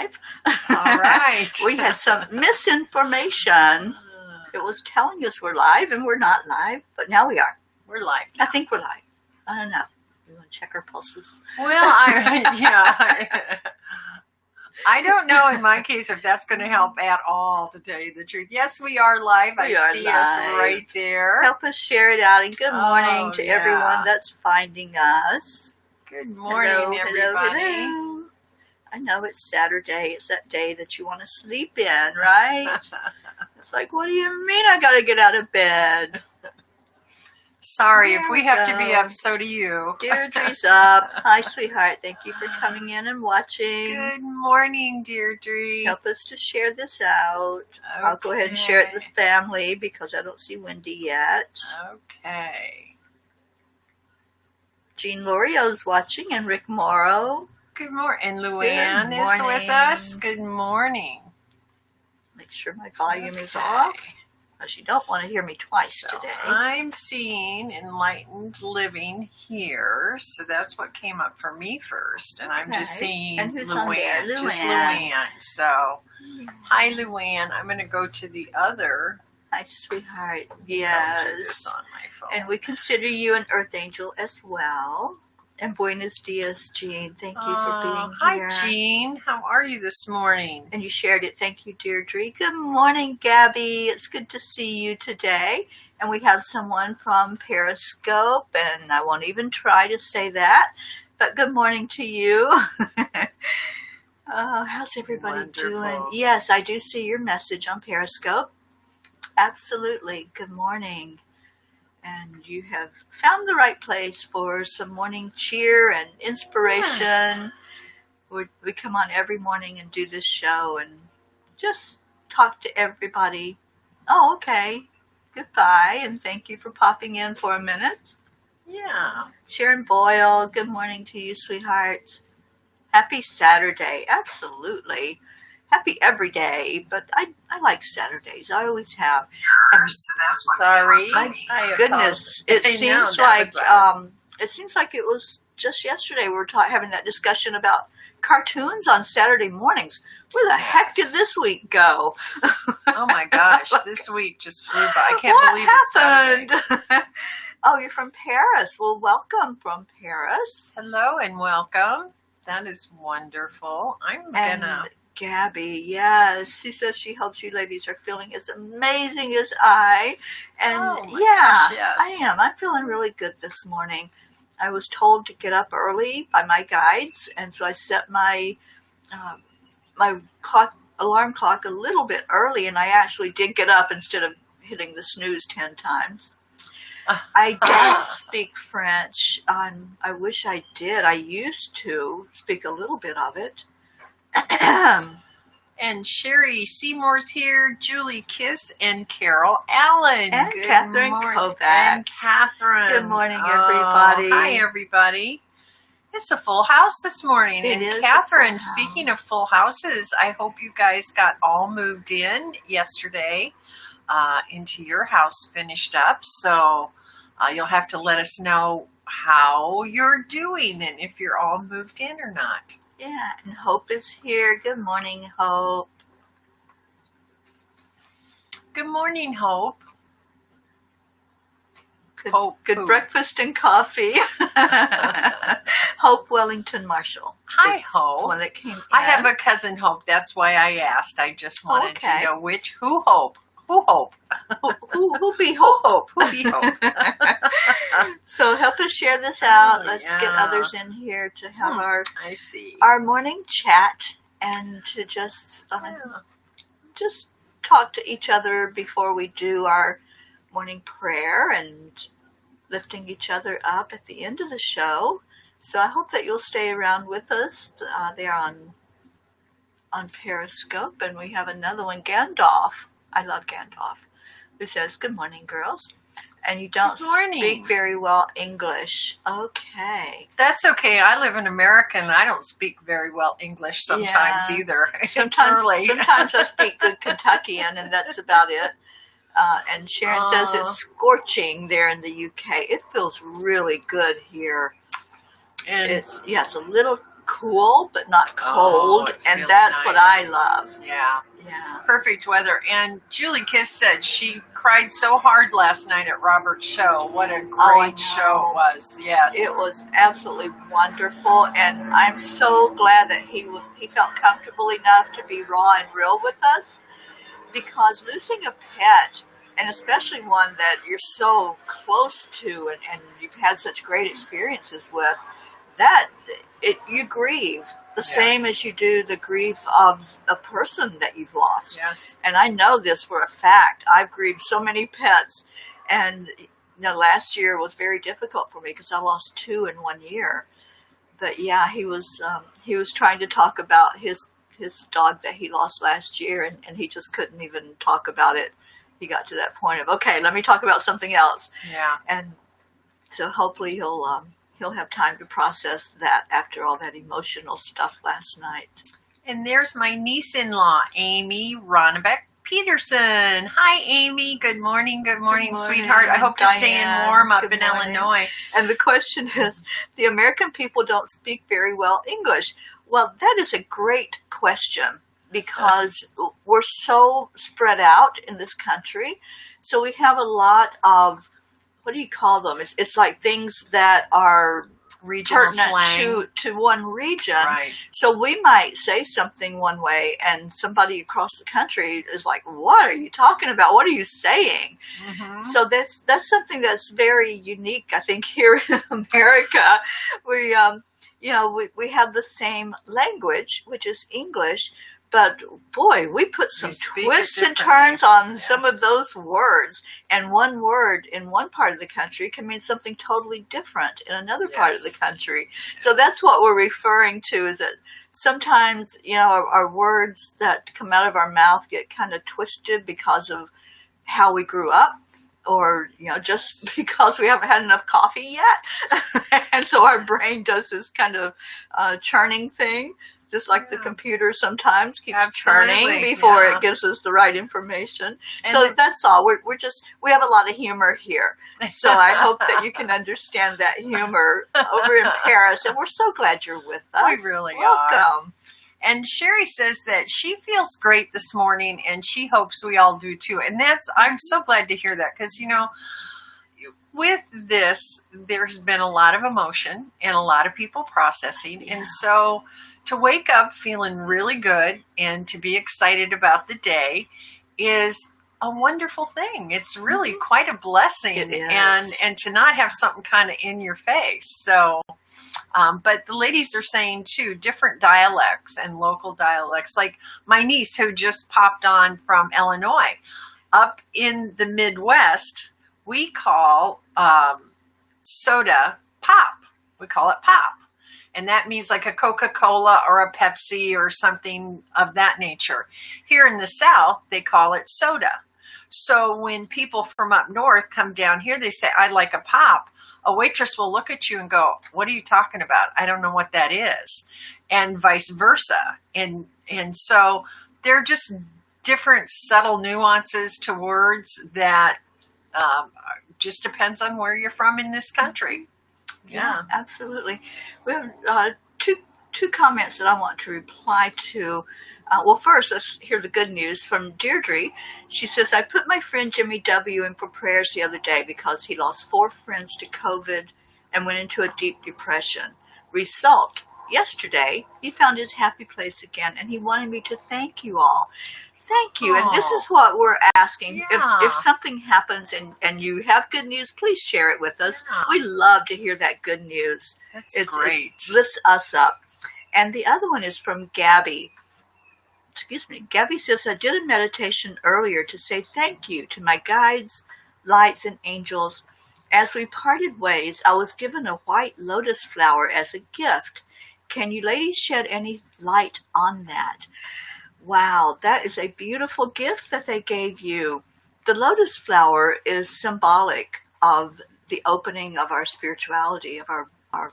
live. All right. We had some misinformation. It was telling us we're live, and we're not live, but now we are. We're live now. I think we're live. I don't know. We want to check our pulses. Well, I don't know in my case if that's going to help at all, to tell you the truth. Yes, we are live. I see us right there. Help us share it out, and good morning to everyone that's finding us. Good morning, everybody. Hello. I know it's Saturday. It's that day that you want to sleep in, right? It's like, what do you mean I got to get out of bed? Sorry, if we have to be up, so do you. Deirdre's up. Hi, sweetheart. Thank you for coming in and watching. Good morning, Deirdre. Help us to share this out. Okay. I'll go ahead and share it with the family because I don't see Wendy yet. Okay. Jean Lorio's watching and Rick Morrow. Good morning. And Luann is with us. Good morning. Make sure my volume is off. Because you don't want to hear me twice today. I'm seeing Enlightened Living here. So that's what came up for me first. And I'm just seeing Luann. Just Luann. So, hi, Luann. I'm going to go to the other. Hi, sweetheart. Yes. On my phone. And we consider you an Earth Angel as well. And buenos dias, Jean. Thank you for being here. Hi, Jean. How are you this morning? And you shared it. Thank you, Deirdre. Good morning, Gabby. It's good to see you today. And we have someone from Periscope, and I won't even try to say that. But good morning to you. How's everybody doing? Yes, I do see your message on Periscope. Absolutely. Good morning. And you have found the right place for some morning cheer and inspiration. Yes. We come on every morning and do this show and just talk to everybody. Oh, okay. Goodbye, and thank you for popping in for a minute. Yeah. Sharon Boyle, good morning to you, sweetheart. Happy Saturday. Absolutely. Happy every day, but I like Saturdays. I always have. So that's sorry. My goodness, it seems like it was just yesterday we were having that discussion about cartoons on Saturday mornings. Where the heck did this week go? Oh my gosh, this week just flew by. I can't believe it's Saturday. Oh, you're from Paris. Well, welcome from Paris. Hello and welcome. That is wonderful. Gabby, yes. She says she hopes you ladies are feeling as amazing as I. And gosh, yes. I am. I'm feeling really good this morning. I was told to get up early by my guides, and so I set my alarm clock a little bit early, and I actually did get up instead of hitting the snooze 10 times. I don't speak French. I wish I did. I used to speak a little bit of it. And Sherry Seymour's here, Julie Kiss, and Carol Allen. And Catherine Kovacs. And Catherine. Good morning, everybody. Hi, everybody. It's a full house this morning. It is Catherine, speaking of full houses, I hope you guys got all moved in yesterday into your house, finished up. So you'll have to let us know how you're doing and if you're all moved in or not. Yeah, and Hope is here. Good morning, Hope. Good morning, Hope. Good breakfast and coffee. Hope Wellington Marshall. Hi, Hope. One that came in. I have a cousin, Hope. That's why I asked. I just wanted to know who Hope. Who Hope? Who be Hope? Who be Hope? So help us share this out. Let's get others in here to have our morning chat and to just talk to each other before we do our morning prayer and lifting each other up at the end of the show. So I hope that you'll stay around with us. They're on Periscope, and we have another one, Gandalf. I love Gandalf, who says, good morning, girls. And you don't speak very well English. Okay. That's okay. I live in America, and I don't speak very well English sometimes either. Sometimes I speak good Kentuckian, and that's about it. And Sharon says it's scorching there in the UK. It feels really good here. And it's, a little cool, but not cold. And that's what I love. Yeah. Yeah. Perfect weather. And Julie Kiss said she cried so hard last night at Robert's show. What a great show it was. Yes. It was absolutely wonderful. And I'm so glad that he felt comfortable enough to be raw and real with us, because losing a pet, and especially one that you're so close to and you've had such great experiences with, you grieve the same as you do the grief of a person that you've lost. Yes. And I know this for a fact. I've grieved so many pets, and last year was very difficult for me because I lost 2 in 1 year. But yeah, he was trying to talk about his dog that he lost last year, and he just couldn't even talk about it. He got to that point of, okay, let me talk about something else. Yeah. And so hopefully he'll have time to process that after all that emotional stuff last night. And there's my niece-in-law, Amy Ronnebeck Peterson. Hi, Amy. Good morning, sweetheart. I hope you're staying warm up in Illinois. And the question is, the American people don't speak very well English. Well, that is a great question, because we're so spread out in this country. So we have a lot of, what do you call them? It's like things that are regional pertinent slang to one region. Right. So we might say something one way, and somebody across the country is like, what are you talking about? What are you saying? Mm-hmm. So that's something that's very unique, I think, here in America. We have the same language, which is English, but boy, we put some twists and turns on some of those words. And one word in one part of the country can mean something totally different in another part of the country. So that's what we're referring to, is that sometimes, our words that come out of our mouth get kind of twisted because of how we grew up, or, just because we haven't had enough coffee yet. And so our brain does this kind of churning thing. Just like the computer sometimes keeps churning before it gives us the right information. And so that's all. We have a lot of humor here. So I hope that you can understand that humor over in Paris. And we're so glad you're with us. We really are. Welcome. And Sherry says that she feels great this morning, and she hopes we all do too. And I'm so glad to hear that, because, with this, there's been a lot of emotion and a lot of people processing. Yeah. And so to wake up feeling really good and to be excited about the day is a wonderful thing. It's really quite a blessing. It is. And to not have something kind of in your face. So, but the ladies are saying too, different dialects and local dialects, like my niece who just popped on from Illinois. Up in the Midwest, we call soda pop. We call it pop. And that means like a Coca-Cola or a Pepsi or something of that nature. Here in the South, they call it soda. So when people from up north come down here, they say, I'd like a pop. A waitress will look at you and go, what are you talking about? I don't know what that is. And vice versa. And so they're just different subtle nuances to words that just depends on where you're from in this country. Yeah, absolutely. We have two comments that I want to reply to. Well, first, let's hear the good news from Deirdre. She says, I put my friend Jimmy W. in for prayers the other day because he lost 4 friends to COVID and went into a deep depression. Result, yesterday, he found his happy place again, and he wanted me to thank you all. Thank you. And this is what we're asking. Yeah. If something happens and you have good news, please share it with us. Yeah. We love to hear that good news. That's great. It lifts us up. And the other one is from Gabby. Gabby says, I did a meditation earlier to say thank you to my guides, lights, and angels. As we parted ways, I was given a white lotus flower as a gift. Can you ladies shed any light on that? Wow, that is a beautiful gift that they gave you. The lotus flower is symbolic of the opening of our spirituality, of our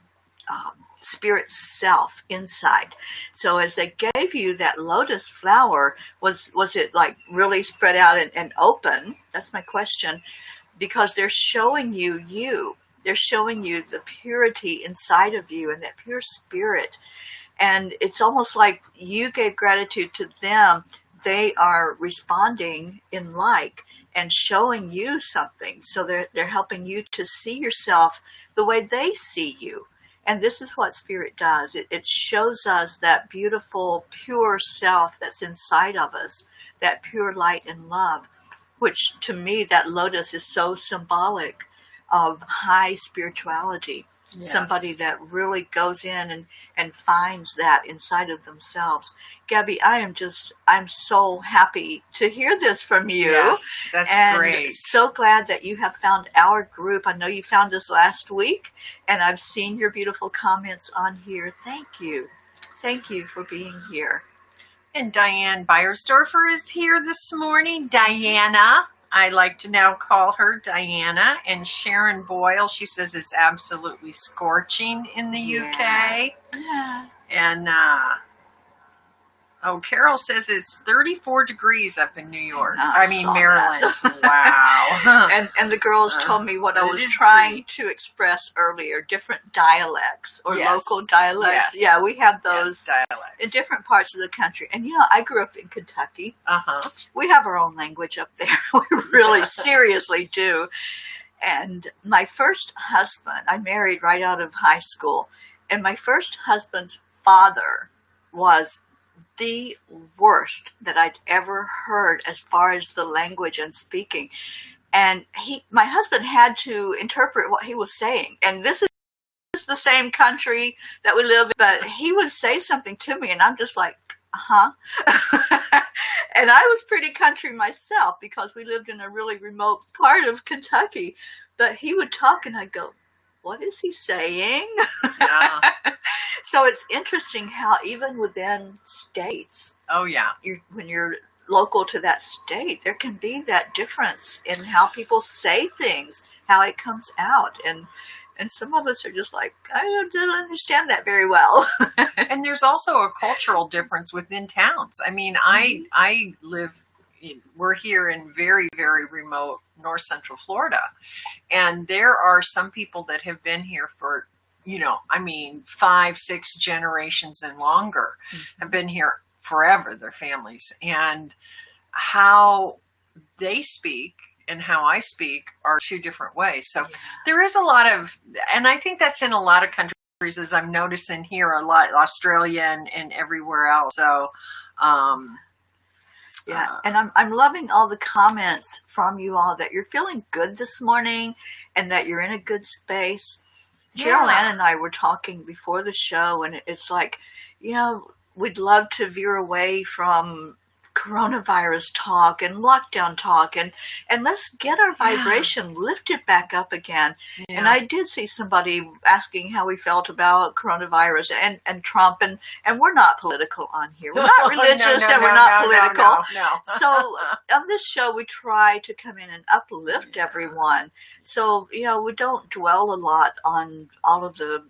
spirit self inside. So as they gave you that lotus flower, was it like really spread out and open? That's my question. Because they're showing you. They're showing you the purity inside of you and that pure spirit. And it's almost like you gave gratitude to them. They are responding in like and showing you something. So they're helping you to see yourself the way they see you. And this is what Spirit does. It shows us that beautiful, pure self that's inside of us, that pure light and love, which to me, that lotus is so symbolic of high spirituality. Yes. Somebody that really goes in and finds that inside of themselves. Gabby, I'm so happy to hear this from you. Yes, that's great. So glad that you have found our group. I know you found us last week, and I've seen your beautiful comments on here. Thank you. Thank you for being here. And Diane Beiersdorfer is here this morning. Diana. I like to now call her Diana. And Sharon Boyle, she says it's absolutely scorching in the UK. Yeah. And Carol says it's 34 degrees up in New York. Maryland. Wow. And the girls told me what I was trying to express earlier, different dialects or local dialects. Yes. Yeah, we have those dialects in different parts of the country. And, I grew up in Kentucky. Uh-huh. We have our own language up there. We really seriously do. And my first husband, I married right out of high school. And my first husband's father was the worst that I'd ever heard as far as the language and speaking. And my husband had to interpret what he was saying. And this is the same country that we live in, but he would say something to me and I'm just like, uh-huh. And I was pretty country myself because we lived in a really remote part of Kentucky. But he would talk and I'd go, what is he saying? Yeah. So it's interesting how even within states, when you're local to that state, there can be that difference in how people say things, how it comes out. And some of us are just like, I don't understand that very well. And there's also a cultural difference within towns. I mean, I live, we're here in very, very remote north central Florida. And there are some people that have been here for 5, 6 generations and longer, have been here forever, their families. And how they speak and how I speak are two different ways. So there is a lot of, and I think that's in a lot of countries, as I'm noticing here a lot, Australia and everywhere else. So, and I'm loving all the comments from you all that you're feeling good this morning and that you're in a good space. Jeryl Ann and I were talking before the show, and it's like, we'd love to veer away from coronavirus talk and lockdown talk, and let's get our vibration lifted back up again. Yeah. And I did see somebody asking how we felt about coronavirus and Trump, and we're not political on here. We're not religious and we're not political. No. So on this show, we try to come in and uplift everyone. So, we don't dwell a lot on all of the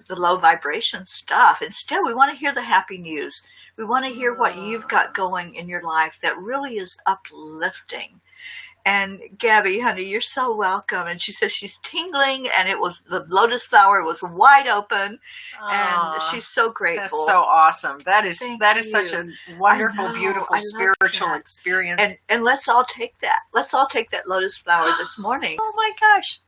low vibration stuff. Instead, we want to hear the happy news. We want to hear what you've got going in your life that really is uplifting. And Gabby, honey, you're so welcome. And she says she's tingling, and the lotus flower was wide open, and she's so grateful. That's so awesome. That is such a wonderful, beautiful spiritual experience. And let's all take that. Let's all take that lotus flower this morning. Oh my gosh.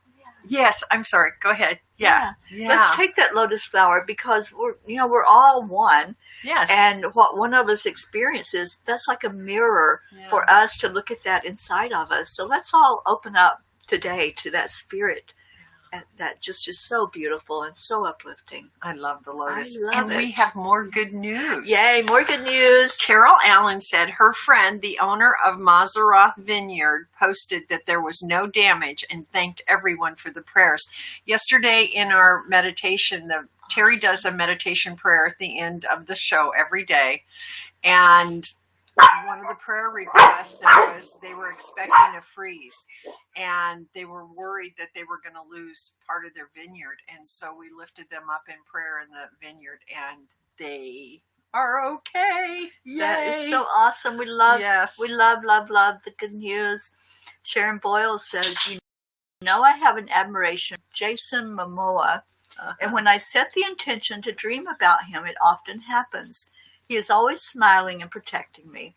Yes, I'm sorry. Go ahead. Yeah. Let's take that lotus flower because we're all one. Yes. And what one of us experiences, that's like a mirror for us to look at that inside of us. So let's all open up today to that spirit that just is so beautiful and so uplifting. I love the lotus. I love it. We have more good news. Yay, more good news. Carol Allen said her friend, the owner of Mazeroth Vineyard, posted that there was no damage and thanked everyone for the prayers. Yesterday in our meditation, Teri does a meditation prayer at the end of the show every day. And one of the prayer requests that was they were expecting a freeze and they were worried that they were going to lose part of their vineyard. And so we lifted them up in prayer in the vineyard and they are okay. Yay. That is so awesome. We love the good news. Sharon Boyle says, I have an admiration for Jason Momoa And when I set the intention to dream about him, it often happens. He is always smiling and protecting me.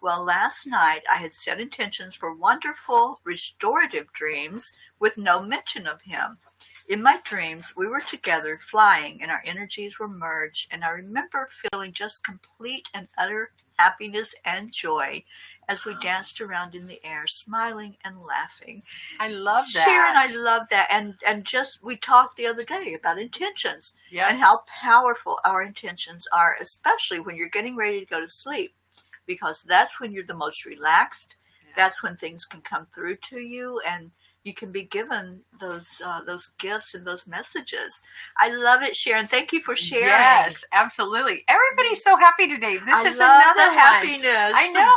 Well, last night I had set intentions for wonderful, restorative dreams with no mention of him. In my dreams, we were together flying and our energies were merged, and I remember feeling just complete and utter happiness and joy as we danced around in the air, smiling and laughing. I love that. Sharon, I love that. And just, we talked the other day about intentions. Yes. And how powerful our intentions are, especially when you're getting ready to go to sleep, because that's when you're the most relaxed. Yeah. That's when things can come through to you, and you can be given those gifts and those messages. I love it, Sharon. Thank you for sharing. Yes, absolutely. Everybody's so happy today. This is love another the happiness. I know.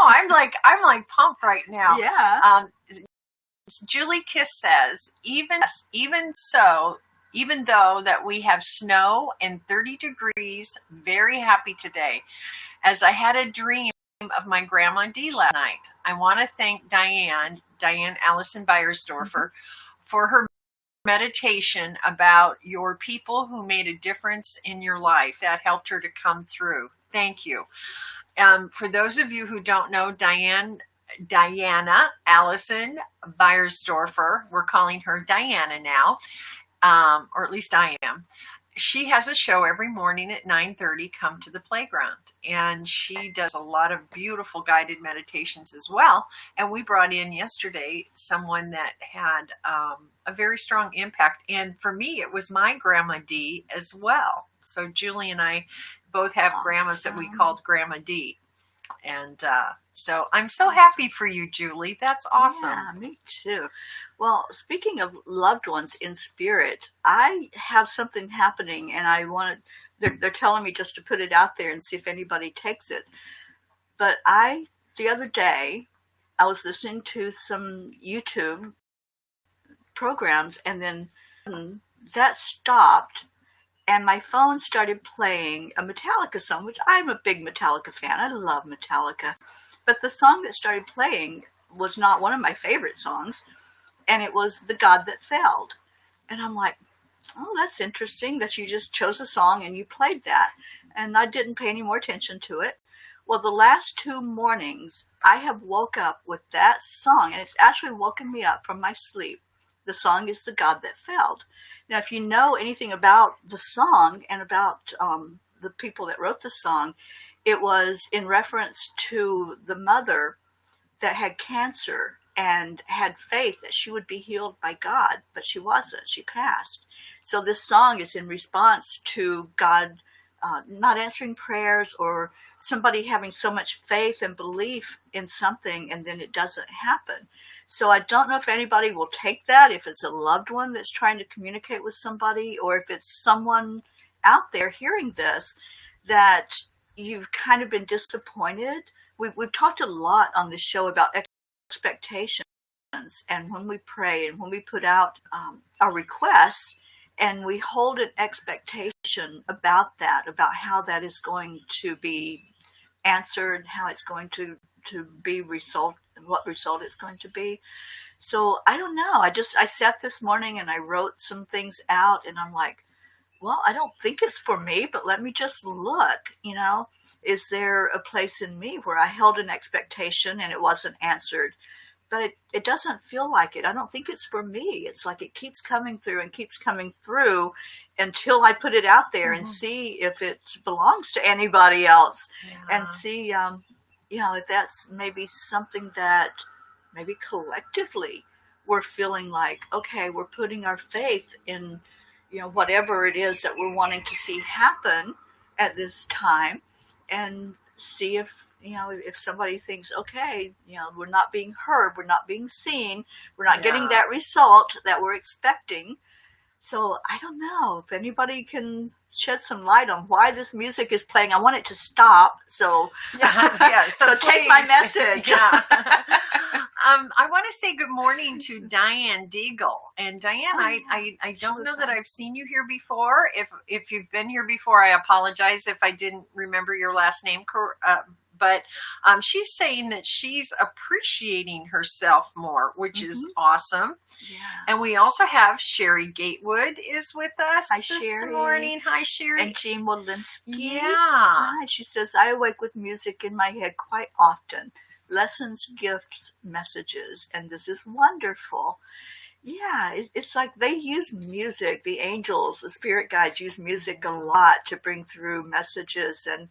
I'm like pumped right now. Yeah. Julie Kiss says, even though that we have snow and 30 degrees, very happy today, as I had a dream of my Grandma D last night. I want to thank Diane Allison Beiersdorfer, for her meditation about your people who made a difference in your life. That helped her to come through. Thank you. For those of you who don't know Diana Allison Beiersdorfer, we're calling her Diana now, or at least I am. She has a show every morning at 9:30, Come to the Playground. And she does a lot of beautiful guided meditations as well. And we brought in yesterday someone that had a very strong impact. And for me, it was my Grandma D as well. So Julie and I both have grandmas that we called Grandma D. And so I'm so happy for you, Julie. That's awesome. Yeah, me too. Well, speaking of loved ones in spirit, I have something happening, and they're telling me just to put it out there and see if anybody takes it. But the other day, I was listening to some YouTube programs, and then that stopped, and my phone started playing a Metallica song, which I'm a big Metallica fan. I love Metallica. But the song that started playing was not one of my favorite songs, and it was The God That Failed. And I'm like, oh, that's interesting that you just chose a song and you played that. And I didn't pay any more attention to it. Well, the last 2 mornings, I have woke up with that song, and it's actually woken me up from my sleep. The song is The God That Failed. Now, if you know anything about the song and about the people that wrote the song, it was in reference to the mother that had cancer and had faith that she would be healed by God, but she wasn't. She passed. So this song is in response to God not answering prayers, or somebody having so much faith and belief in something and then it doesn't happen. So I don't know if anybody will take that, if it's a loved one that's trying to communicate with somebody, or if it's someone out there hearing this that you've kind of been disappointed. We've talked a lot on this show about expectations, and when we pray and when we put out our requests, and we hold an expectation about that, about how that is going to be answered, how it's going to be result, what result it's going to be. So I don't know. I sat this morning and I wrote some things out, and I'm like, well, I don't think it's for me, but let me just look, is there a place in me where I held an expectation and it wasn't answered? But it doesn't feel like it. I don't think it's for me. It's like it keeps coming through and keeps coming through until I put it out there and see if it belongs to anybody else, and see, if that's maybe something that maybe collectively we're feeling like, okay, we're putting our faith in, whatever it is that we're wanting to see happen at this time, and see if somebody thinks, okay, we're not being heard, we're not being seen, we're not getting that result that we're expecting. So I don't know if anybody can shed some light on why this music is playing. I want it to stop. So so take my message. I want to say good morning to Diane Deagle. And Diane, I don't know that I've seen you here before. If you've been here before, I apologize if I didn't remember your last name But she's saying that she's appreciating herself more, which is awesome. Yeah. And we also have Sherry Gatewood is with us this Sherry. morning. Hi, Sherry. And Jean Walensky. Yeah. Right. She says, I awake with music in my head quite often. Lessons, gifts, messages. And this is wonderful. Yeah, it's like they use music. The angels, the spirit guides use music a lot to bring through messages and,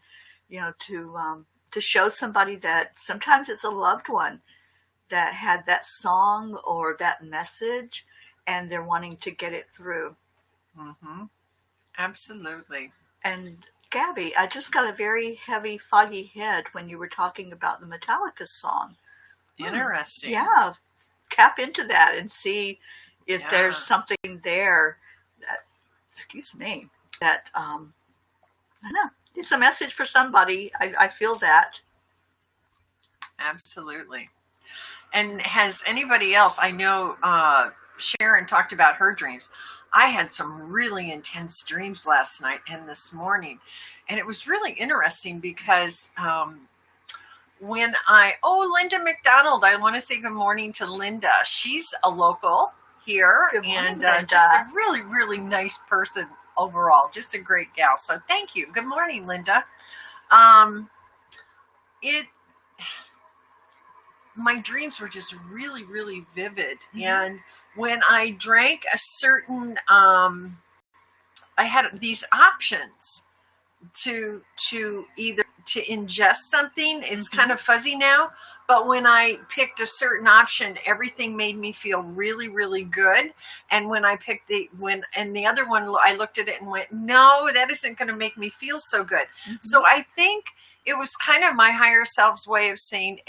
to show somebody that sometimes it's a loved one that had that song or that message and they're wanting to get it through. Mm-hmm. Absolutely. And Gabby, I just got a very heavy, foggy head when you were talking about the Metallica song. Interesting. Yeah. Tap into that and see if there's something there that, I don't know, it's a message for somebody. I feel that. Absolutely. And has anybody else, I know Sharon talked about her dreams. I had some really intense dreams last night and this morning. And it was really interesting because Linda McDonald, I want to say good morning to Linda. She's a local here and just a really, really nice person overall. Just a great gal. So thank you. Good morning, Linda. My dreams were just really, really vivid. Mm-hmm. And when I drank a certain, I had these options to either to ingest something. It's kind of fuzzy now, but when I picked a certain option, everything made me feel really, really good. And when I picked the other one, I looked at it and went, no, that isn't going to make me feel so good. Mm-hmm. So I think it was kind of my higher self's way of saying,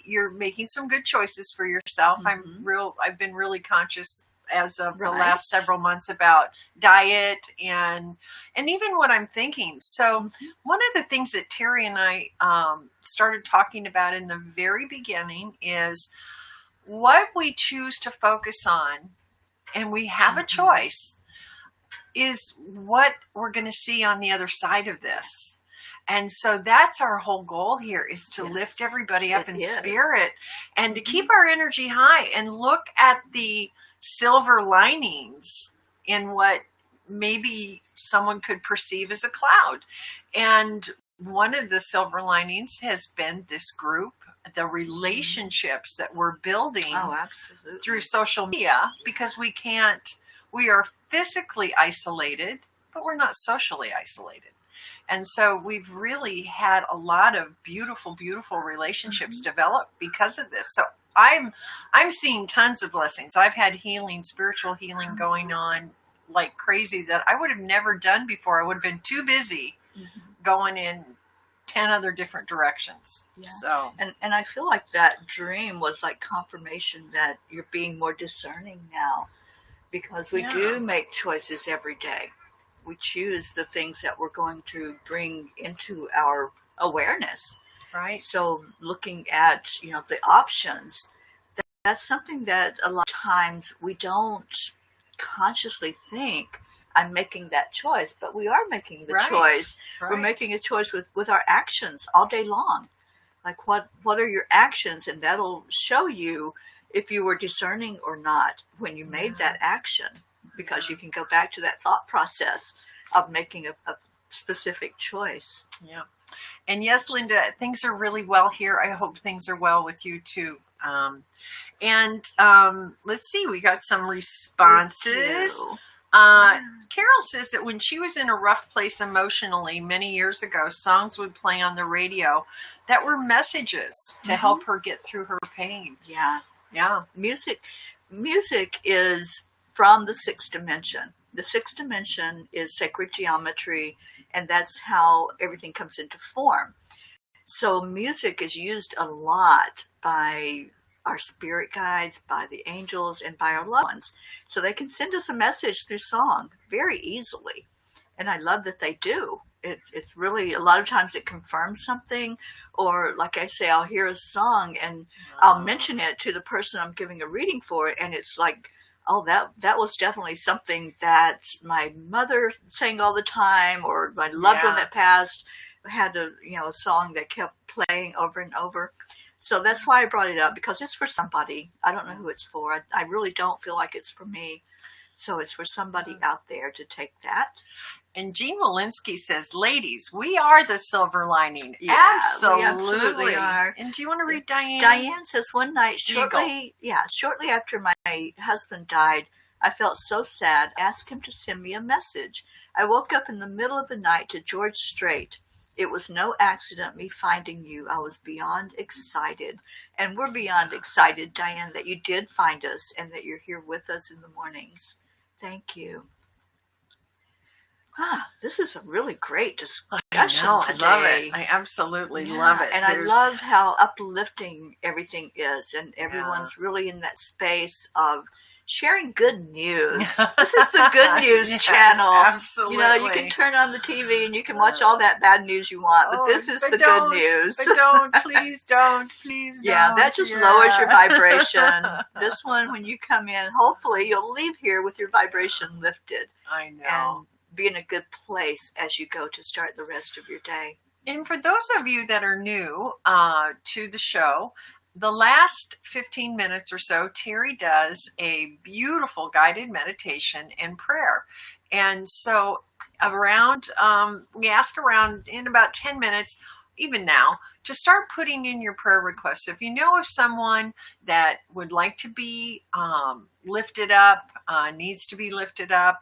you're making some good choices for yourself. Mm-hmm. I've been really conscious as of the last several months about diet and even what I'm thinking. So one of the things that Teri and I started talking about in the very beginning is what we choose to focus on, and we have a choice, is what we're going to see on the other side of this. And so that's our whole goal here, is to lift everybody up in spirit and to keep our energy high and look at the silver linings in what maybe someone could perceive as a cloud. And one of the silver linings has been this group, the relationships that we're building through social media, because we are physically isolated, but we're not socially isolated. And so we've really had a lot of beautiful, beautiful relationships develop because of this. So I'm seeing tons of blessings. I've had healing, spiritual healing going on like crazy that I would have never done before. I would have been too busy going in 10 other different directions. Yeah. So and I feel like that dream was like confirmation that you're being more discerning now, because we do make choices every day. We choose the things that we're going to bring into our awareness. Right. So looking at, the options, that's something that a lot of times we don't consciously think, I'm making that choice, but we are making the choice. Right. We're making a choice with our actions all day long. Like what are your actions? And that'll show you if you were discerning or not when you made that action, because you can go back to that thought process of making a specific choice. Yeah. And yes, Linda, things are really well here. I hope things are well with you too. Let's see, we got some responses. Carol says that when she was in a rough place emotionally many years ago, songs would play on the radio that were messages to help her get through her pain. Yeah. Yeah. Music is from the sixth dimension. The sixth dimension is sacred geometry, and that's how everything comes into form. So music is used a lot by our spirit guides, by the angels, and by our loved ones. So they can send us a message through song very easily. And I love that they do. It's really, a lot of times it confirms something, or like I say, I'll hear a song and I'll mention it to the person I'm giving a reading for, and it's like, oh, that was definitely something that my mother sang all the time, or my loved one that passed. had a song that kept playing over and over. So that's why I brought it up, because it's for somebody. I don't know who it's for. I really don't feel like it's for me. So it's for somebody out there to take that. And Jean Walensky says, ladies, we are the silver lining. Yeah, absolutely. we absolutely are. And do you want to read Diane? Diane says, one night, shortly after my husband died, I felt so sad. I asked him to send me a message. I woke up in the middle of the night to George Strait. It was no accident me finding you. I was beyond excited. And we're beyond excited, Diane, that you did find us and that you're here with us in the mornings. Thank you. This is a really great discussion today. I love it. I absolutely love it. And I love how uplifting everything is. And everyone's really in that space of sharing good news. This is the good news channel. Absolutely. You can turn on the TV and you can watch all that bad news you want, but this is the good news. But don't, please don't, please don't. Yeah, that just lowers your vibration. This one, when you come in, hopefully you'll leave here with your vibration lifted. I know. And be in a good place as you go to start the rest of your day. And for those of you that are new to the show, the last 15 minutes or so, Teri does a beautiful guided meditation and prayer. And so we ask around in about 10 minutes, even now, to start putting in your prayer requests. If you know of someone that would like to be lifted up, needs to be lifted up,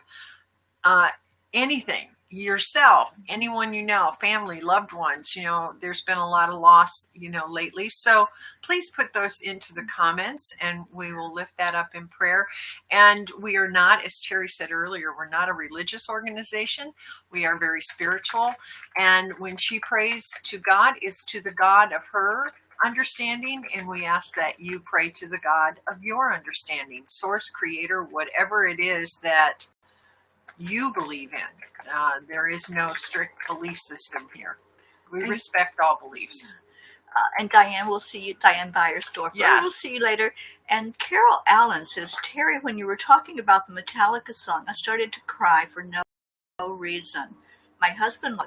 anything, yourself, anyone you know, family, loved ones, there's been a lot of loss, lately. So please put those into the comments and we will lift that up in prayer. And we are not, as Teri said earlier, we're not a religious organization. We are very spiritual. And when she prays to God, it's to the God of her understanding, and we ask that you pray to the God of your understanding, source, creator, whatever it is that you believe in. There is no strict belief system here. We respect all beliefs. And Diane, we'll see you, Diane Beiersdorfer. Yes. We'll see you later. And Carol Allen says, Teri, when you were talking about the Metallica song, I started to cry for no reason. My husband,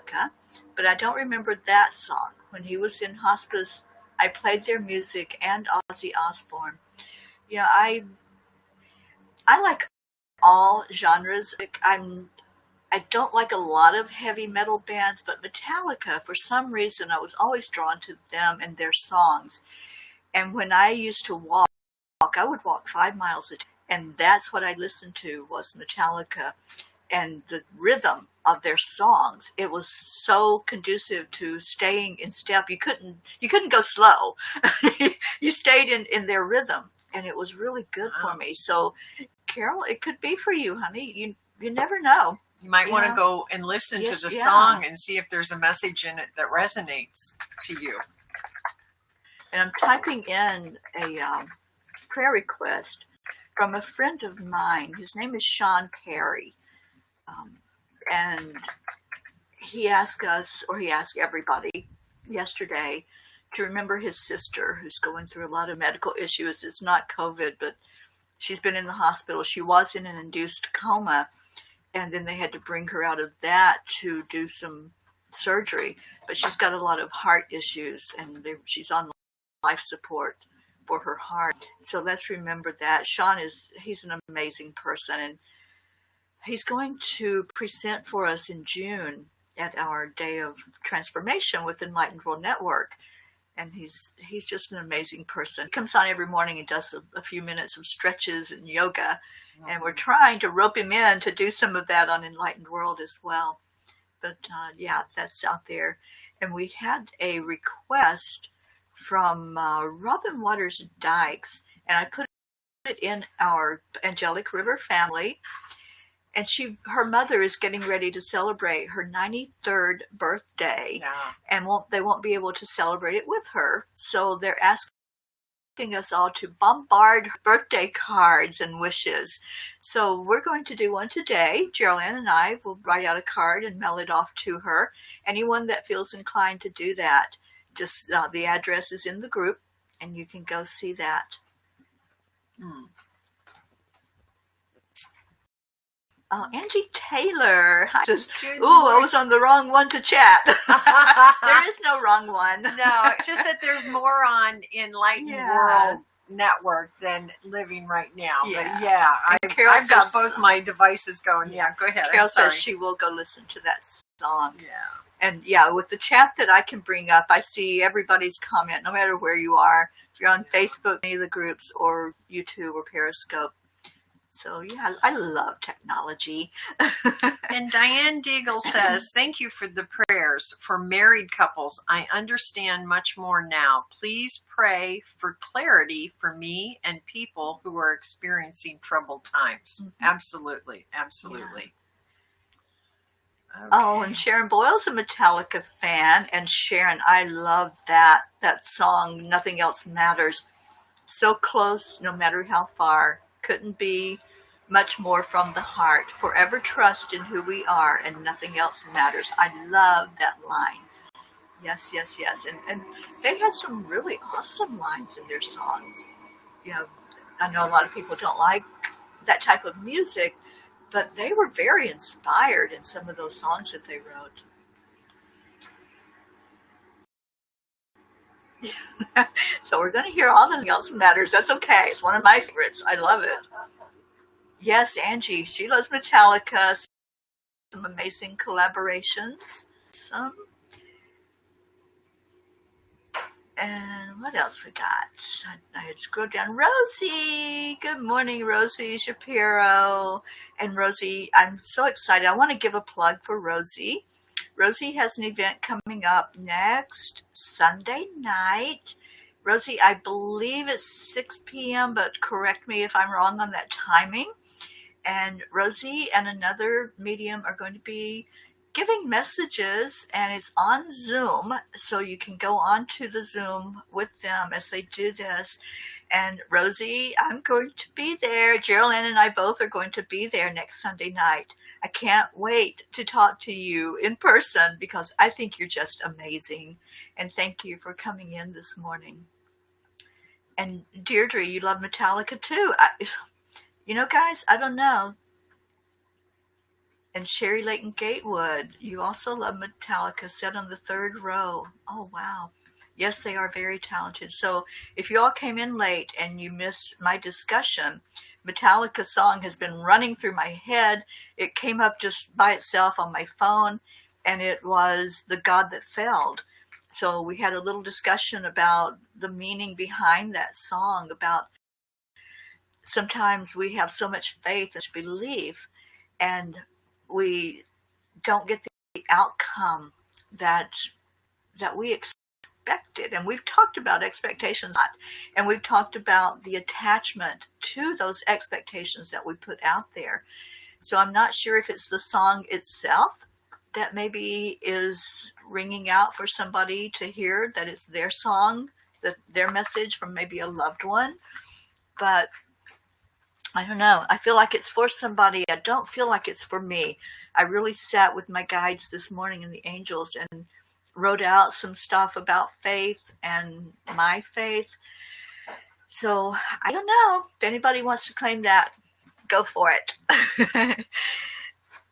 but I don't remember that song. When he was in hospice, I played their music and Ozzy Osbourne. Yeah, I like all genres. I don't like a lot of heavy metal bands, but Metallica, for some reason, I was always drawn to them and their songs. And when I used to walk, I would walk 5 miles a day, and that's what I listened to was Metallica. And the rhythm of their songs, it was so conducive to staying in step. You couldn't go slow. You stayed in their rhythm, and it was really good for me. So, Carol, it could be for you, honey. You never know. You might want to go and listen to the song and see if there's a message in it that resonates to you. And I'm typing in a prayer request from a friend of mine. His name is Sean Perry. And he asked us, or he asked everybody yesterday, to remember his sister who's going through a lot of medical issues. It's not COVID, but she's been in the hospital. She was in an induced coma, and then they had to bring her out of that to do some surgery. But she's got a lot of heart issues, and she's on life support for her heart. So let's remember that. Sean he's an amazing person, and he's going to present for us in June at our Day of Transformation with Enlightened World Network. And he's just an amazing person. He comes on every morning and does a few minutes of stretches and yoga. And we're trying to rope him in to do some of that on Enlightened World as well. But that's out there. And we had a request from Robin Waters Dykes. And I put it in our Angelic River family. And her mother is getting ready to celebrate her 93rd birthday, and they won't be able to celebrate it with her. So they're asking us all to bombard birthday cards and wishes. So we're going to do one today. Jeryl and I will write out a card and mail it off to her. Anyone that feels inclined to do that, just the address is in the group, and you can go see that. Oh, Angie Taylor. Says, Good ooh, I morning. was on the wrong one to chat. There is no wrong one. No, it's just that there's more on Enlightened World Network than living right now. Yeah. But yeah, I've got both my devices going. Yeah, go ahead. Carol I'm sorry. says she will go listen to that song. Yeah. And yeah, with the chat that I can bring up, I see everybody's comment, no matter where you are. If you're on Facebook, any of the groups, or YouTube or Periscope. So yeah, I love technology. And Diane Deagle says, thank you for the prayers for married couples. I understand much more now. Please pray for clarity for me and people who are experiencing troubled times. Mm-hmm. Absolutely. Absolutely. Yeah. Okay. Oh, and Sharon Boyle's a Metallica fan. And Sharon, I love that song, Nothing Else Matters. So close, no matter how far. Couldn't be much more from the heart. Forever trust in who we are and nothing else matters. I love that line. Yes, yes, yes. And they had some really awesome lines in their songs. You know, I know a lot of people don't like that type of music, but they were very inspired in some of those songs that they wrote. So we're going to hear All Nothing Else Matters. That's okay. It's one of my favorites. I love it. Yes, Angie. She loves Metallica. Some amazing collaborations. And what else we got? I had scrolled down. Rosie. Good morning, Rosie Shapiro. And Rosie, I'm so excited. I want to give a plug for Rosie. Rosie has an event coming up next Sunday night. Rosie, I believe it's 6 p.m., but correct me if I'm wrong on that timing. And Rosie and another medium are going to be giving messages, and it's on Zoom, so you can go on to the Zoom with them as they do this. And Rosie, I'm going to be there. Jeryl and I both are going to be there next Sunday night. I can't wait to talk to you in person because I think you're just amazing. And thank you for coming in this morning. And Deirdre, you love Metallica too. You know, guys, I don't know. And Sherry Layton Gatewood, you also love Metallica, sat on the third row. Oh, wow. Yes, they are very talented. So if you all came in late and you missed my discussion, Metallica song has been running through my head. It came up just by itself on my phone, and it was The God That Failed. So we had a little discussion about the meaning behind that song, about sometimes we have so much faith and belief, and we don't get the outcome that we expected. And we've talked about expectations, and we've talked about the attachment to those expectations that we put out there. So I'm not sure if it's the song itself that maybe is ringing out for somebody to hear, that it's their song, that their message from maybe a loved one. But I don't know. I feel like it's for somebody. I don't feel like it's for me. I really sat with my guides this morning and the angels and wrote out some stuff about faith and my faith. So I don't know. If anybody wants to claim that, go for it.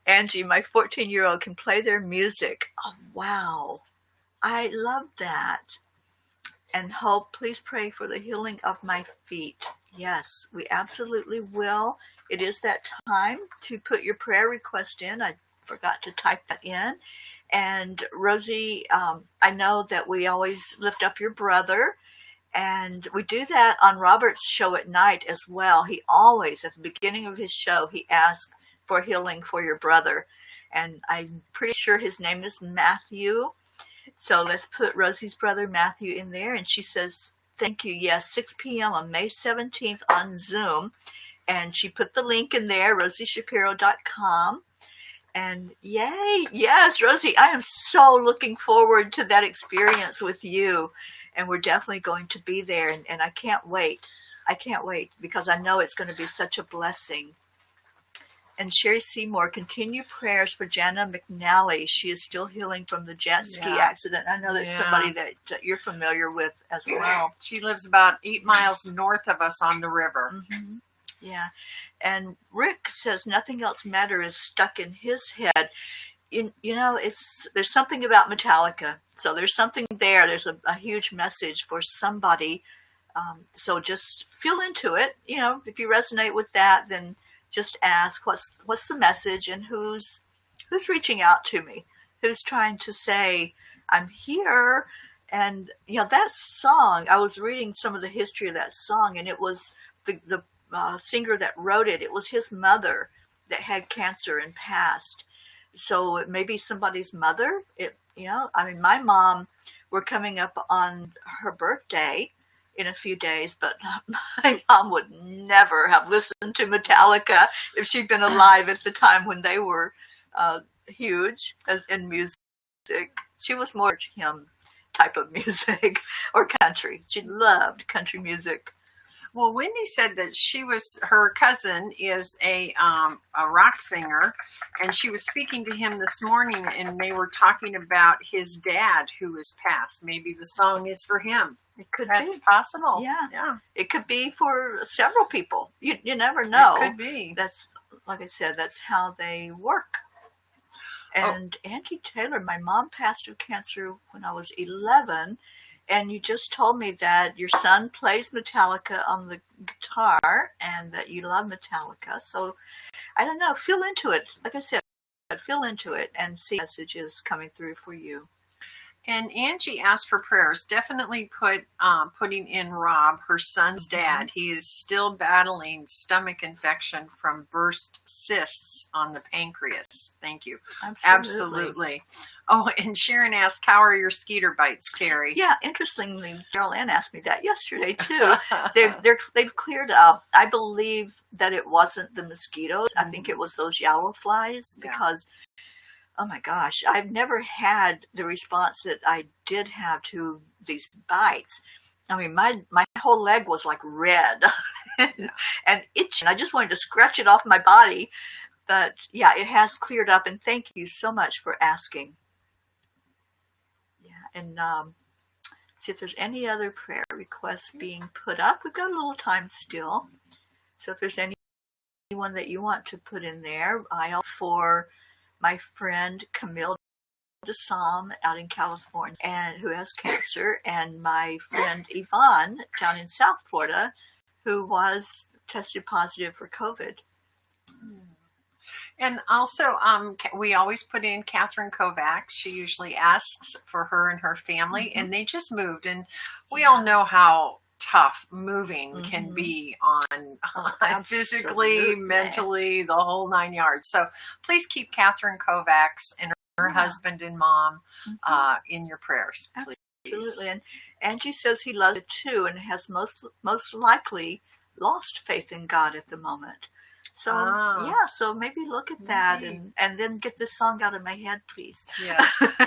Angie, my 14-year-old can play their music. Oh, wow. I love that. And Hope, please pray for the healing of my feet. Yes, we absolutely will. It is that time to put your prayer request in. I forgot to type that in. And Rosie, I know that we always lift up your brother, and we do that on Robert's show at night as well. He always, at the beginning of his show, he asks for healing for your brother. And I'm pretty sure his name is Matthew. So let's put Rosie's brother Matthew in there. And she says, thank you. Yes, 6 p.m. on May 17th on Zoom. And she put the link in there, rosieshapiro.com. And yay, yes, Rosie, I am so looking forward to that experience with you. And we're definitely going to be there. And I can't wait. I can't wait because I know it's going to be such a blessing. And Sherry Seymour, continue prayers for Jana McNally. She is still healing from the jet ski accident. I know that's somebody that you're familiar with as well. She lives about 8 miles north of us on the river. Mm-hmm. Yeah. And Rick says nothing else matters is stuck in his head. There's something about Metallica. So there's something there. There's a huge message for somebody. So just feel into it. If you resonate with that, then just ask what's the message and who's reaching out to me, who's trying to say I'm here. And that song, I was reading some of the history of that song, and it was the singer that wrote it. It was his mother that had cancer and passed. So it may be somebody's mother. My mom, we're coming up on her birthday in a few days, but my mom would never have listened to Metallica if she'd been alive at the time when they were huge in music. She was more hymn type of music or country. She loved country music. Well, Wendy said that her cousin is a rock singer, and she was speaking to him this morning, and they were talking about his dad who was passed. Maybe the song is for him. It could That's be possible. Yeah. It could be for several people. You never know. It could be. That's, like I said, that's how they work. And Angie Taylor, my mom passed of cancer when I was 11. And you just told me that your son plays Metallica on the guitar and that you love Metallica. So, I don't know. Feel into it. Like I said, feel into it and see messages coming through for you. And Angie asked for prayers. Definitely putting in Rob, her son's dad. He is still battling stomach infection from burst cysts on the pancreas. Thank you. Absolutely. Oh, and Sharon asked, how are your skeeter bites, Teri? Yeah, interestingly, Jeryl asked me that yesterday too. They've cleared up. I believe that it wasn't the mosquitoes. I think it was those yellow flies because oh my gosh, I've never had the response that I did have to these bites. I mean, my whole leg was like red and itching. I just wanted to scratch it off my body. But yeah, it has cleared up, and thank you so much for asking. Yeah, and see if there's any other prayer requests being put up. We've got a little time still. So if there's anyone that you want to put in there, for my friend Camille DeSalm out in California and who has cancer, and my friend Yvonne down in South Florida who was tested positive for COVID. And also, we always put in Catherine Kovacs. She usually asks for her and her family, and they just moved. And we all know how tough moving can be on physically, mentally, the whole 9 yards. So please keep Catherine Kovacs and her husband and mom in your prayers, please. Absolutely. And Angie says he loves it too and has most likely lost faith in God at the moment. So so maybe look at that and then get this song out of my head, please. Yes.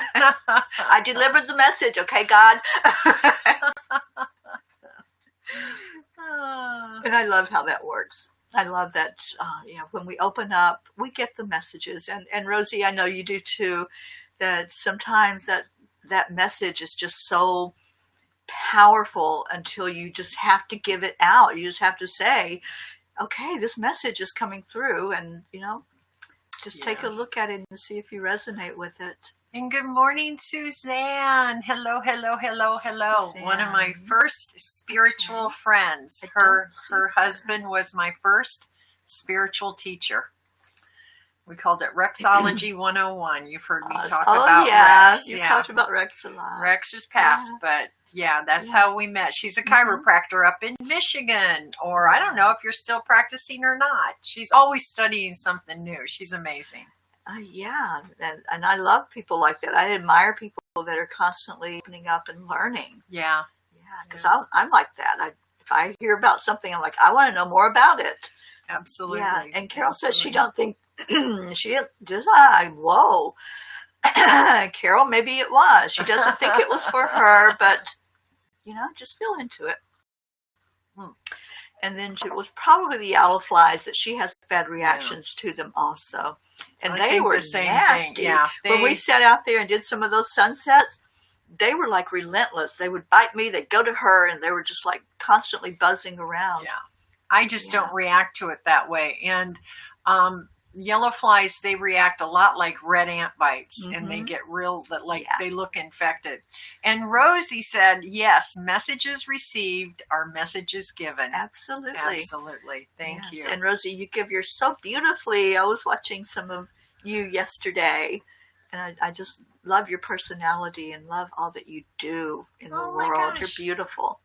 I delivered the message, okay, God? And I love how that works. I love that, when we open up, we get the messages. And Rosie, I know you do too, that sometimes that message is just so powerful until you just have to give it out. You just have to say, okay, this message is coming through, and, just take a look at it and see if you resonate with it. And good morning, Suzanne. Hello, hello, hello, hello. Suzanne. One of my first spiritual friends. Her husband was my first spiritual teacher. We called it Rexology 101. You've heard me talk about Rex. You talked about Rex a lot. Rex is passed, but that's how we met. She's a chiropractor up in Michigan, or I don't know if you're still practicing or not. She's always studying something new. She's amazing. And I love people like that. I admire people that are constantly opening up and learning. Yeah, because I'm like that. If I hear about something, I'm like, I want to know more about it. Absolutely. Yeah, and Carol says she don't think she did. Whoa, Carol, maybe it was. She doesn't think it was for her, but just feel into it. And then it was probably the yellow flies that she has bad reactions to them also. And they were nasty. Yeah, when we sat out there and did some of those sunsets, they were like relentless. They would bite me, they'd go to her, and they were just like constantly buzzing around. Yeah. I just don't react to it that way. And yellow flies, they react a lot like red ant bites, and they get real, they look infected. And Rosie said, yes, messages received are messages given. Absolutely. Absolutely. Thank you. And Rosie, you give yours so beautifully. I was watching some of you yesterday, and I just love your personality and love all that you do in the world. You're beautiful.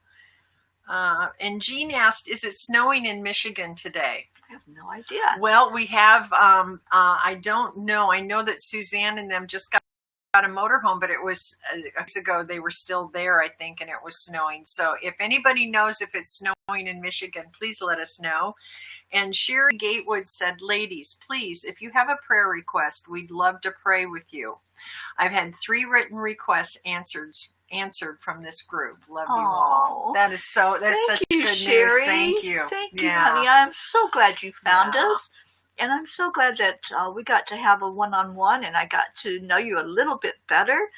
And Jean asked, is it snowing in Michigan today? I have no idea. Well, we have, I don't know. I know that Suzanne and them just got a motorhome, but it was weeks ago. They were still there, I think, and it was snowing. So if anybody knows if it's snowing in Michigan, please let us know. And Sherry Gatewood said, ladies, please, if you have a prayer request, we'd love to pray with you. I've had 3 written requests answered from this group. Love you all. That's such good news. Thank you. Thank you, honey. I'm so glad you found us. And I'm so glad that we got to have a one-on-one, and I got to know you a little bit better.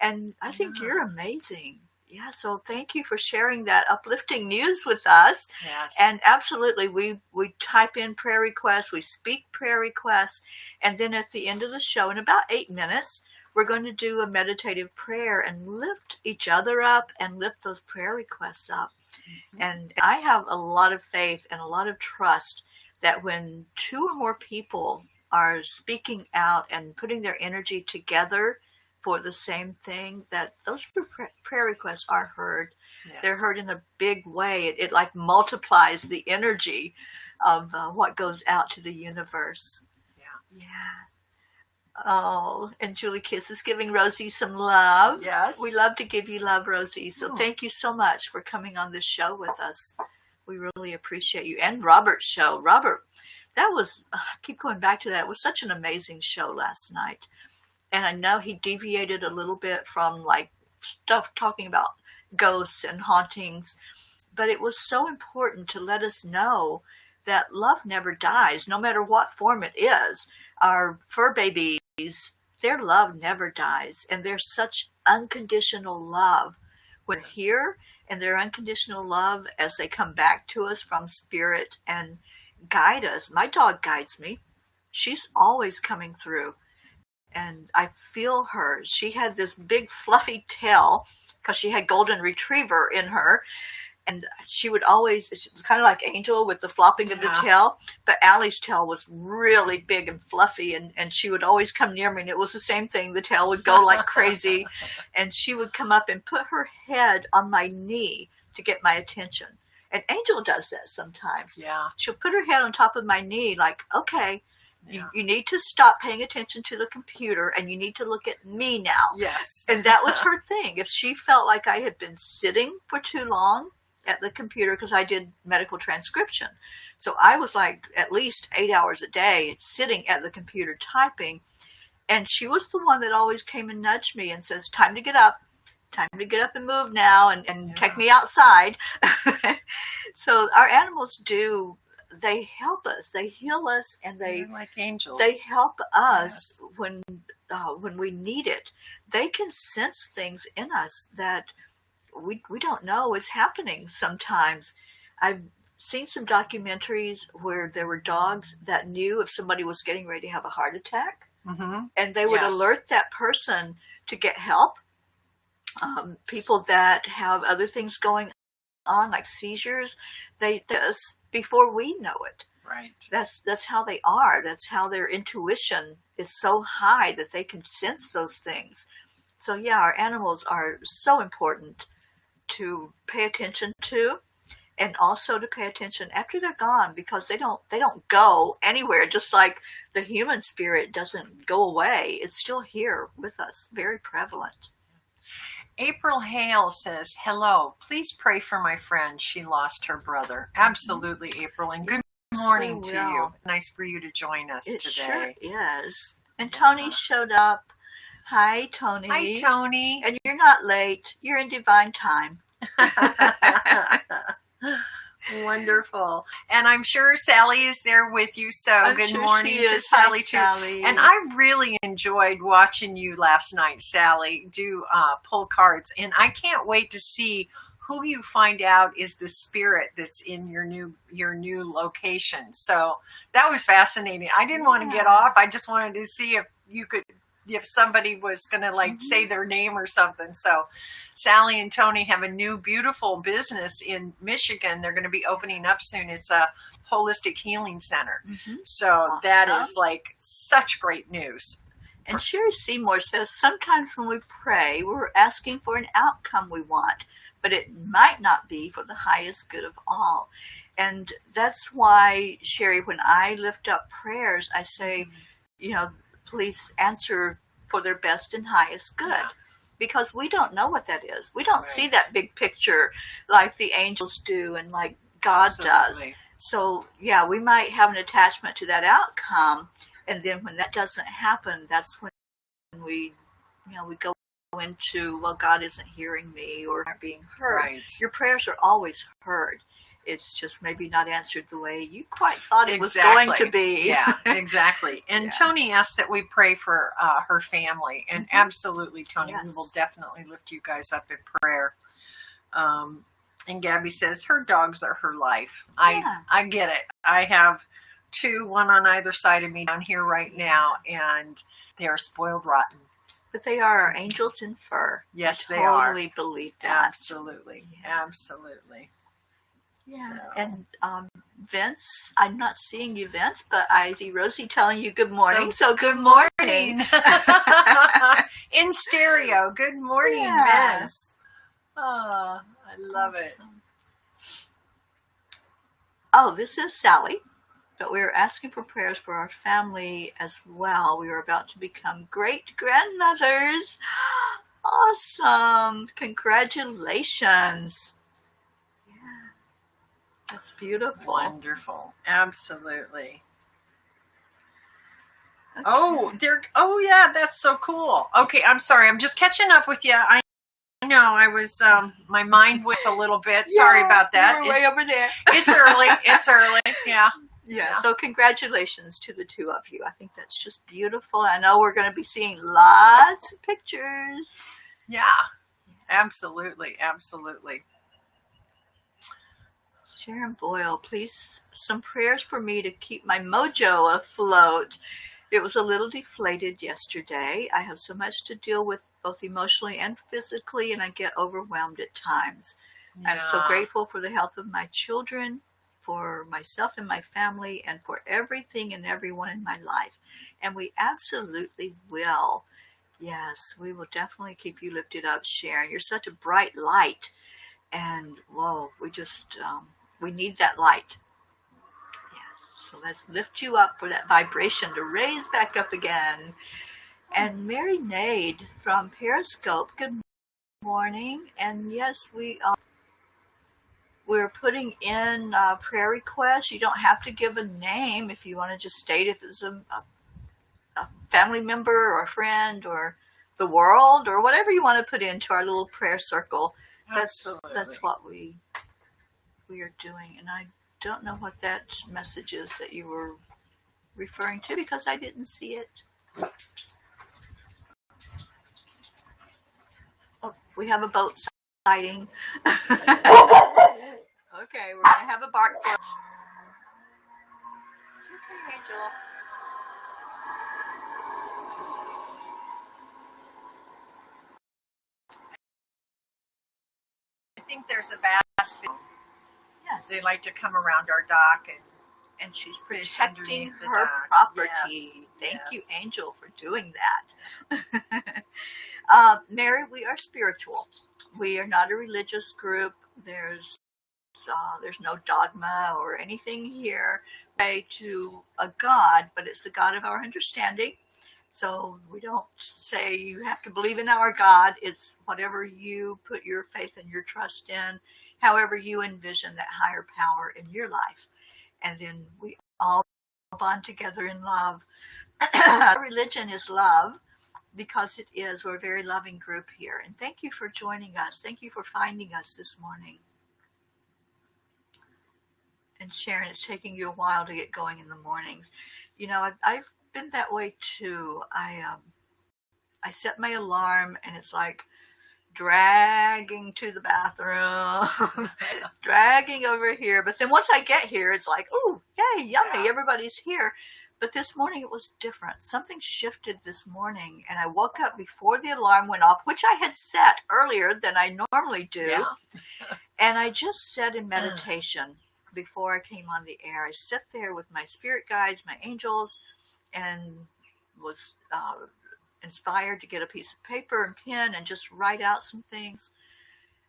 And I think you're amazing. Yeah, so thank you for sharing that uplifting news with us. Yes. And absolutely, we type in prayer requests, we speak prayer requests, and then at the end of the show, in about 8 minutes, we're going to do a meditative prayer and lift each other up and lift those prayer requests up. And I have a lot of faith and a lot of trust that when 2 or more people are speaking out and putting their energy together for the same thing, that those prayer requests are heard. Yes. They're heard in a big way. It like multiplies the energy of what goes out to the universe. Yeah. Oh, and Julie Kiss is giving Rosie some love. Yes. We love to give you love, Rosie. So thank you so much for coming on this show with us. We really appreciate you. And Robert's show. Robert, that was, I keep going back to that. It was such an amazing show last night. And I know he deviated a little bit from like stuff talking about ghosts and hauntings, but it was so important to let us know that love never dies, no matter what form it is. Our fur babies, their love never dies, and there's such unconditional love. We're here, and their unconditional love as they come back to us from spirit and guide us. My dog guides me. She's always coming through. And I feel her. She had this big fluffy tail because she had golden retriever in her. And she would always, it was kind of like Angel with the flopping of the tail. But Allie's tail was really big and fluffy. And she would always come near me. And it was the same thing. The tail would go like crazy. And she would come up and put her head on my knee to get my attention. And Angel does that sometimes. Yeah. She'll put her head on top of my knee like, okay. You need to stop paying attention to the computer and you need to look at me now. Yes. And that was her thing. If she felt like I had been sitting for too long at the computer, because I did medical transcription. So I was like at least 8 hours a day sitting at the computer typing. And she was the one that always came and nudged me and says, time to get up and move now and take me outside. So our animals do. They help us. They heal us, and they're like angels. They help us when we need it. They can sense things in us that we don't know is happening sometimes. I've seen some documentaries where there were dogs that knew if somebody was getting ready to have a heart attack, and they would alert that person to get help. People that have other things going on, like seizures, this before we know it. Right. That's how they are. That's how their intuition is so high that they can sense those things. So yeah, our animals are so important to pay attention to, and also to pay attention after they're gone, because they don't go anywhere. Just like the human spirit doesn't go away. It's still here with us, very prevalent. April Hale says, hello, please pray for my friend. She lost her brother. Absolutely, April. And good morning to you. Nice for you to join us today. It sure is. And Tony showed up. Hi, Tony. Hi, Tony. And you're not late. You're in divine time. Wonderful. And I'm sure Sally is there with you. So good morning to Sally, too. Sally. And I really enjoyed watching you last night, Sally, do pull cards. And I can't wait to see who you find out is the spirit that's in your new location. So that was fascinating. I didn't want to get off. I just wanted to see if somebody was going to say their name or something. So Sally and Tony have a new beautiful business in Michigan. They're going to be opening up soon. It's a holistic healing center. So Awesome. that is such great news. And Sherry Seymour says, sometimes when we pray, we're asking for an outcome we want, but it might not be for the highest good of all. And that's why, Sherry, when I lift up prayers, I say, please answer for their best and highest good. Yeah. Because we don't know what that is. We don't see that big picture like the angels do and like God does. So, yeah, we might have an attachment to that outcome. And then when that doesn't happen, that's when we go into, well, God isn't hearing me or not being heard. Right. Your prayers are always heard. It's just maybe not answered the way you quite thought it was going to be. Yeah, exactly. And Tony asked that we pray for her family. And absolutely, Tony, we will definitely lift you guys up in prayer. And Gabby says her dogs are her life. I get it. I have two, one on either side of me down here right now, and they are spoiled rotten. But they are our angels in fur. Yes, they are. I totally believe that. Absolutely. Yeah. Absolutely. Yeah. So. And Vince, I'm not seeing you, Vince, but I see Rosie telling you good morning. So good morning. In stereo. Good morning, Vince. Oh, I love it. Oh, this is Sally. But we are asking for prayers for our family as well. We are about to become great grandmothers. Awesome. Congratulations. Yeah. That's beautiful. Wonderful. Absolutely. Okay. Oh yeah, that's so cool. Okay, I'm sorry. I'm just catching up with you. I know I was my mind went a little bit. Sorry about that. We're way over there. It's early. Yeah. Yeah, so congratulations to the two of you. I think that's just beautiful. I know we're going to be seeing lots of pictures. Yeah, absolutely. Sharon Boyle, please, some prayers for me to keep my mojo afloat. It was a little deflated yesterday. I have so much to deal with both emotionally and physically, and I get overwhelmed at times. Yeah. I'm so grateful for the health of my children, for myself and my family, and for everything and everyone in my life. And we absolutely will. Yes, we will definitely keep you lifted up, Sharon. You're such a bright light. And, whoa, we need that light. Yeah, so let's lift you up for that vibration to raise back up again. And Mary Nade from Periscope, good morning. And yes, we're putting in prayer requests. You don't have to give a name if you want to just state if it's a family member or a friend or the world or whatever you want to put into our little prayer circle. That's what we are doing. And I don't know what that message is that you were referring to because I didn't see it. Oh, we have a boat sighting. Okay, we're going to have a bark for It's okay, Angel. I think there's a bass. Yes. They like to come around our dock and she's protecting her property. Yes. Thank you, Angel, for doing that. Mary, we are spiritual. We are not a religious group. There's no dogma or anything here to a God, but it's the God of our understanding. So we don't say you have to believe in our God. It's whatever you put your faith and your trust in, however you envision that higher power in your life. And then we all bond together in love. Religion is love because it is. We're a very loving group here. And thank you for joining us. Thank you for finding us this morning. And Sharon, it's taking you a while to get going in the mornings. You know, I've been that way too. I set my alarm and it's like dragging to the bathroom, dragging over here. But then once I get here, it's like, oh, yay, yummy, everybody's here. But this morning it was different. Something shifted this morning, and I woke up before the alarm went off, which I had set earlier than I normally do. Yeah. And I just said in meditation before I came on the air, I sat there with my spirit guides, my angels, and was inspired to get a piece of paper and pen and just write out some things.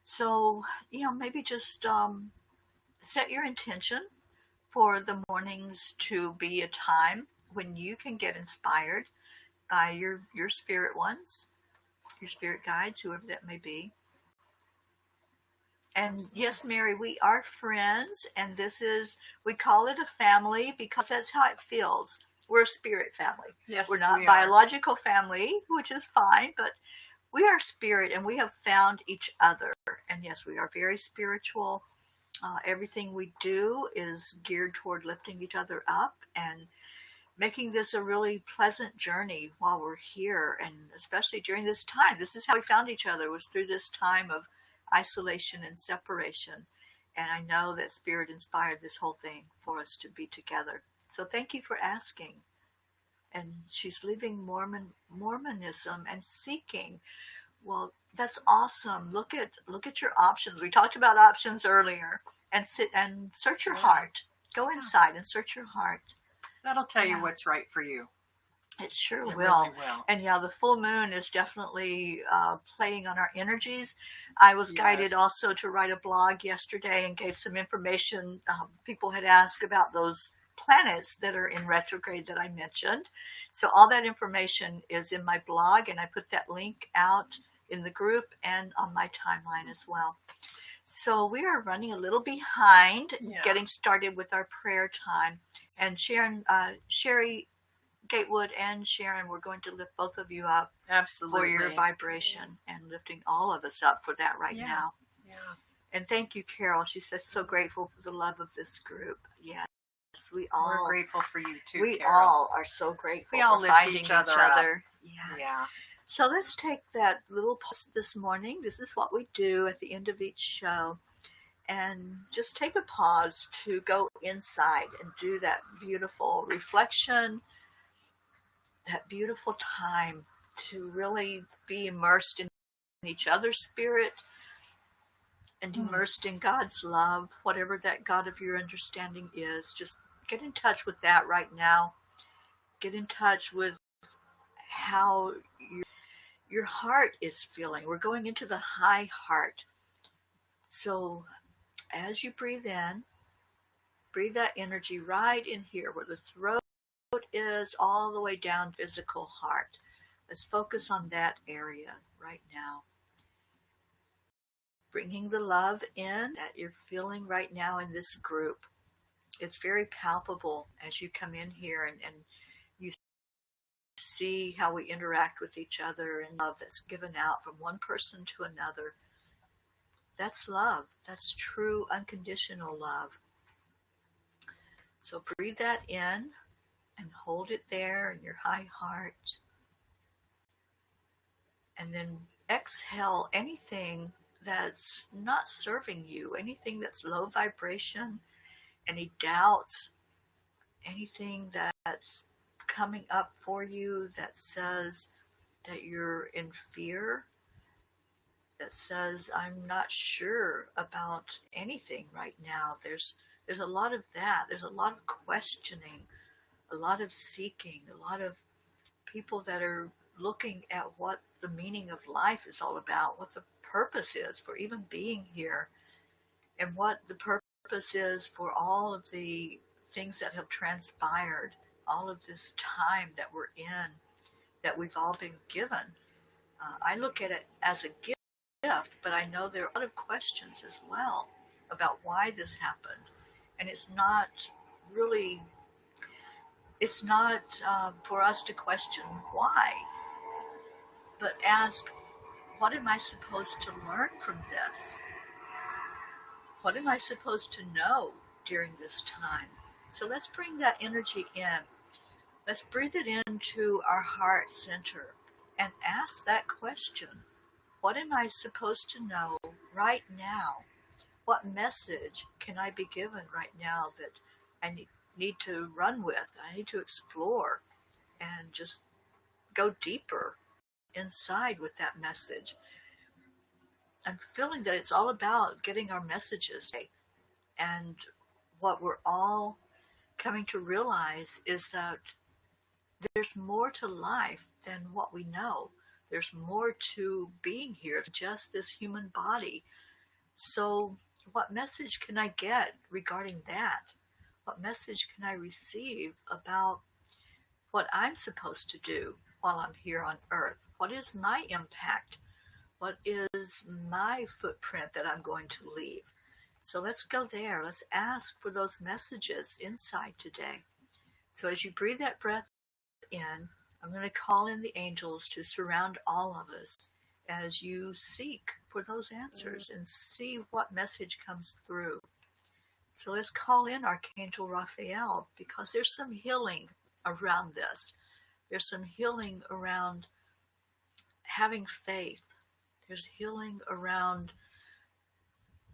So, maybe just set your intention for the mornings to be a time when you can get inspired by your spirit ones, your spirit guides, whoever that may be. And yes, Mary, we are friends, and we call it a family because that's how it feels. We're a spirit family. Yes, we're not biological family, which is fine, but we are spirit, and we have found each other. And yes, we are very spiritual. Everything we do is geared toward lifting each other up and making this a really pleasant journey while we're here, and especially during this time. This is how we found each other, was through this time of isolation and separation. And I know that Spirit inspired this whole thing for us to be together. So thank you for asking. And she's leaving Mormonism and seeking. Well, that's awesome. Look at your options. We talked about options earlier. And sit and search your heart. Go inside and search your heart. That'll tell you what's right for you. It sure will. Really will. And the full moon is definitely playing on our energies. I was guided also to write a blog yesterday and gave some information. People had asked about those planets that are in retrograde that I mentioned. So all that information is in my blog, and I put that link out in the group and on my timeline as well. So we are running a little behind getting started with our prayer time. And Sherry Gatewood and Sharon, we're going to lift both of you up for your vibration and lifting all of us up for that right now. Yeah. And thank you, Carol. She says, so grateful for the love of this group. Yes, we're grateful for you too, We Carol. all are so grateful we all for lift finding each other. Yeah. So let's take that little pause this morning. This is what we do at the end of each show. And just take a pause to go inside and do that beautiful reflection, that beautiful time to really be immersed in each other's spirit and immersed in God's love, whatever that God of your understanding is. Just get in touch with that right now. Get in touch with how your heart is feeling. We're going into the high heart. So as you breathe in, breathe that energy right in here where the throat is, all the way down physical heart. Let's focus on that area right now. Bringing the love in that you're feeling right now in this group. It's very palpable as you come in here and you see how we interact with each other, and love that's given out from one person to another. That's love. That's true unconditional love. So breathe that in and hold it there in your high heart. And then exhale anything that's not serving you, anything that's low vibration, any doubts, anything that's coming up for you that says that you're in fear, that says I'm not sure about anything right now. There's a lot of that. There's a lot of questioning, a lot of seeking, a lot of people that are looking at what the meaning of life is all about, what the purpose is for even being here, and what the purpose is for all of the things that have transpired, all of this time that we're in, that we've all been given. I look at it as a gift, but I know there are a lot of questions as well about why this happened. And it's not for us to question why, but ask, what am I supposed to learn from this? What am I supposed to know during this time? So let's bring that energy in. Let's breathe it into our heart center and ask that question. What am I supposed to know right now? What message can I be given right now that I need to run with? I need to explore and just go deeper inside with that message. I'm feeling that it's all about getting our messages. And what we're all coming to realize is that there's more to life than what we know. There's more to being here than just this human body. So, what message can I get regarding that? What message can I receive about what I'm supposed to do while I'm here on earth? What is my impact? What is my footprint that I'm going to leave? So let's go there. Let's ask for those messages inside today. So as you breathe that breath in, I'm going to call in the angels to surround all of us as you seek for those answers and see what message comes through. So let's call in Archangel Raphael, because there's some healing around this. There's some healing around having faith. There's healing around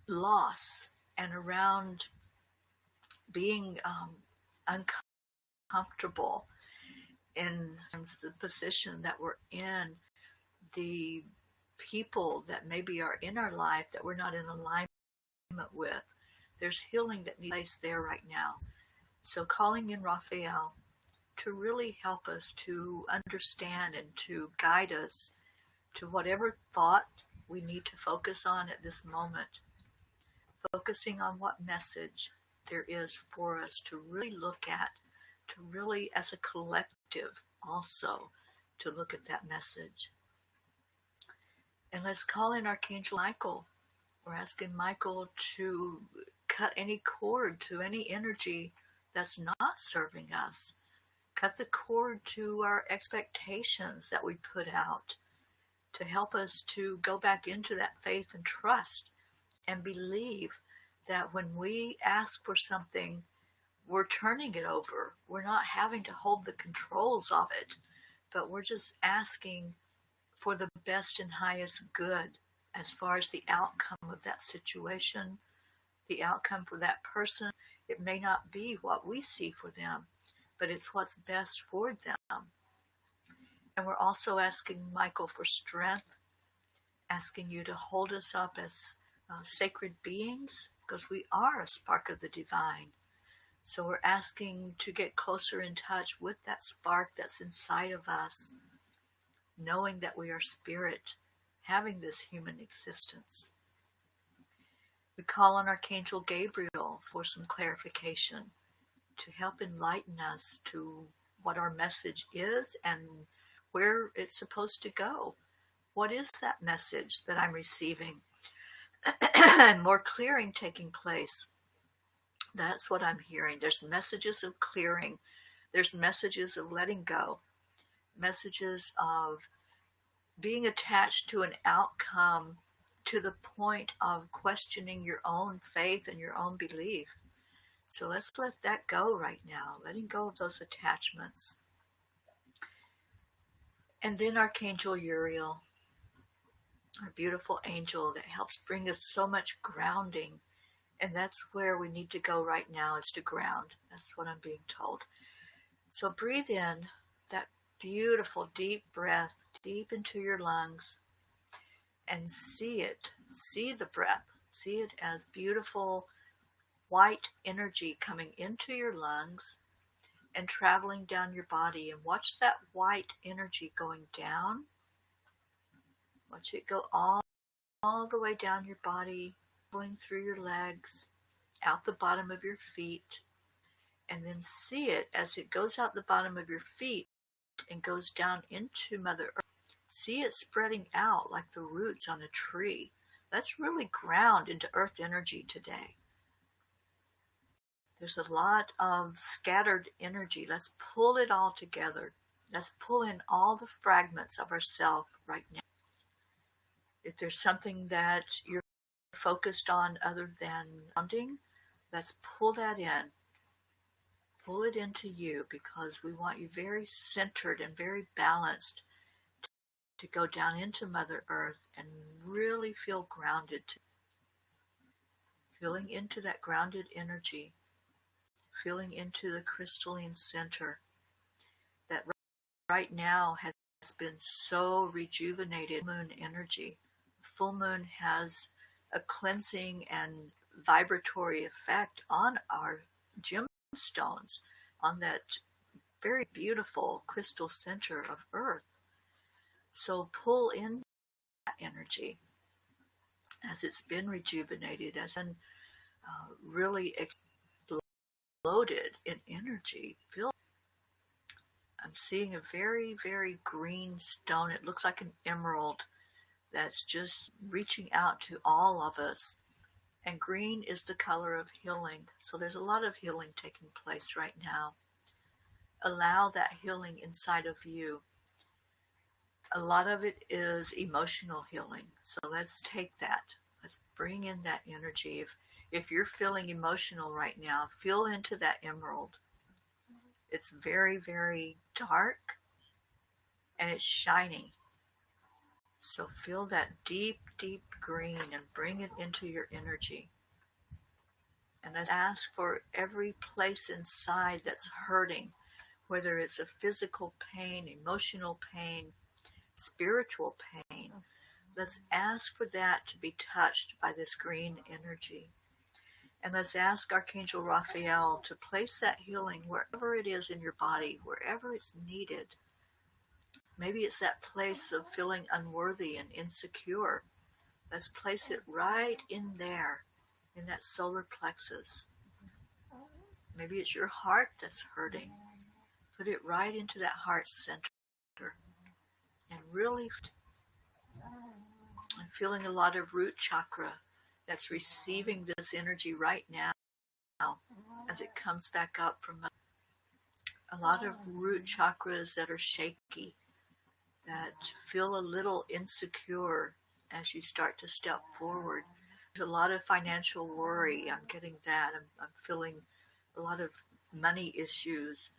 loss and around being uncomfortable in the position that we're in, the people that maybe are in our life that we're not in alignment with. There's healing that needs place there right now. So calling in Raphael to really help us to understand and to guide us to whatever thought we need to focus on at this moment. Focusing on what message there is for us to really look at, to really as a collective also to look at that message. And let's call in Archangel Michael. We're asking Michael to cut any cord to any energy that's not serving us. Cut the cord to our expectations that we put out, to help us to go back into that faith and trust and believe that when we ask for something, we're turning it over. We're not having to hold the controls of it, but we're just asking for the best and highest good as far as the outcome of that situation, the outcome for that person. It may not be what we see for them, but it's what's best for them. And we're also asking Michael for strength, asking you to hold us up as sacred beings, because we are a spark of the divine. So we're asking to get closer in touch with that spark that's inside of us, knowing that we are spirit, having this human existence. We call on Archangel Gabriel for some clarification to help enlighten us to what our message is and where it's supposed to go. What is that message that I'm receiving? And more clearing taking place. That's what I'm hearing. There's messages of clearing. There's messages of letting go. Messages of being attached to an outcome to the point of questioning your own faith and your own belief. So let's let that go right now, letting go of those attachments. And then Archangel Jeryl, our beautiful angel that helps bring us so much grounding. And that's where we need to go right now, is to ground. That's what I'm being told. So breathe in that beautiful deep breath deep into your lungs and see it. See the breath. See it as beautiful white energy coming into your lungs and traveling down your body. And watch that white energy going down. Watch it go all the way down your body, going through your legs, out the bottom of your feet, and then see it as it goes out the bottom of your feet and goes down into Mother Earth. See it spreading out like the roots on a tree. Let's really ground into earth energy today. There's a lot of scattered energy. Let's pull it all together. Let's pull in all the fragments of ourselves right now. If there's something that you're focused on other than grounding, let's pull that in. Pull it into you, because we want you very centered and very balanced to go down into Mother Earth and really feel grounded, feeling into that grounded energy, feeling into the crystalline center that right now has been so rejuvenated. Moon energy. Full moon has a cleansing and vibratory effect on our gemstones, on that very beautiful crystal center of Earth. So pull in that energy as it's been rejuvenated, as in really exploded in energy. I'm seeing a very, very green stone. It looks like an emerald that's just reaching out to all of us. And green is the color of healing. So there's a lot of healing taking place right now. Allow that healing inside of you. A lot of it is emotional healing. So let's take that. Let's bring in that energy. If you're feeling emotional right now, feel into that emerald. It's very, very dark and it's shiny. So feel that deep, deep green and bring it into your energy. And let's ask for every place inside that's hurting, whether it's a physical pain, emotional pain, spiritual pain. Let's ask for that to be touched by this green energy. And let's ask Archangel Raphael to place that healing wherever it is in your body, wherever it's needed. Maybe it's that place of feeling unworthy and insecure. Let's place it right in there, in that solar plexus. Maybe it's your heart that's hurting. Put it right into that heart center. And really, I'm feeling a lot of root chakra that's receiving this energy right now as it comes back up from a lot of root chakras that are shaky, that feel a little insecure as you start to step forward. There's a lot of financial worry. I'm getting that. I'm feeling a lot of money issues.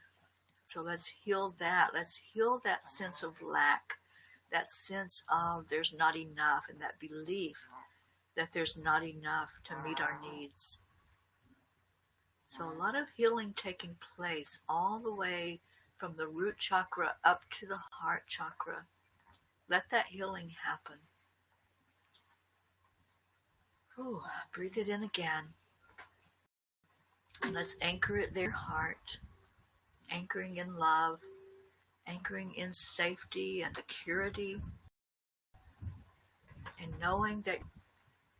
So let's heal that. Let's heal that sense of lack, that sense of there's not enough, and that belief that there's not enough to meet our needs. So a lot of healing taking place all the way from the root chakra up to the heart chakra. Let that healing happen. Ooh, breathe it in again. And let's anchor it there, heart. Anchoring in love, anchoring in safety and security, and knowing that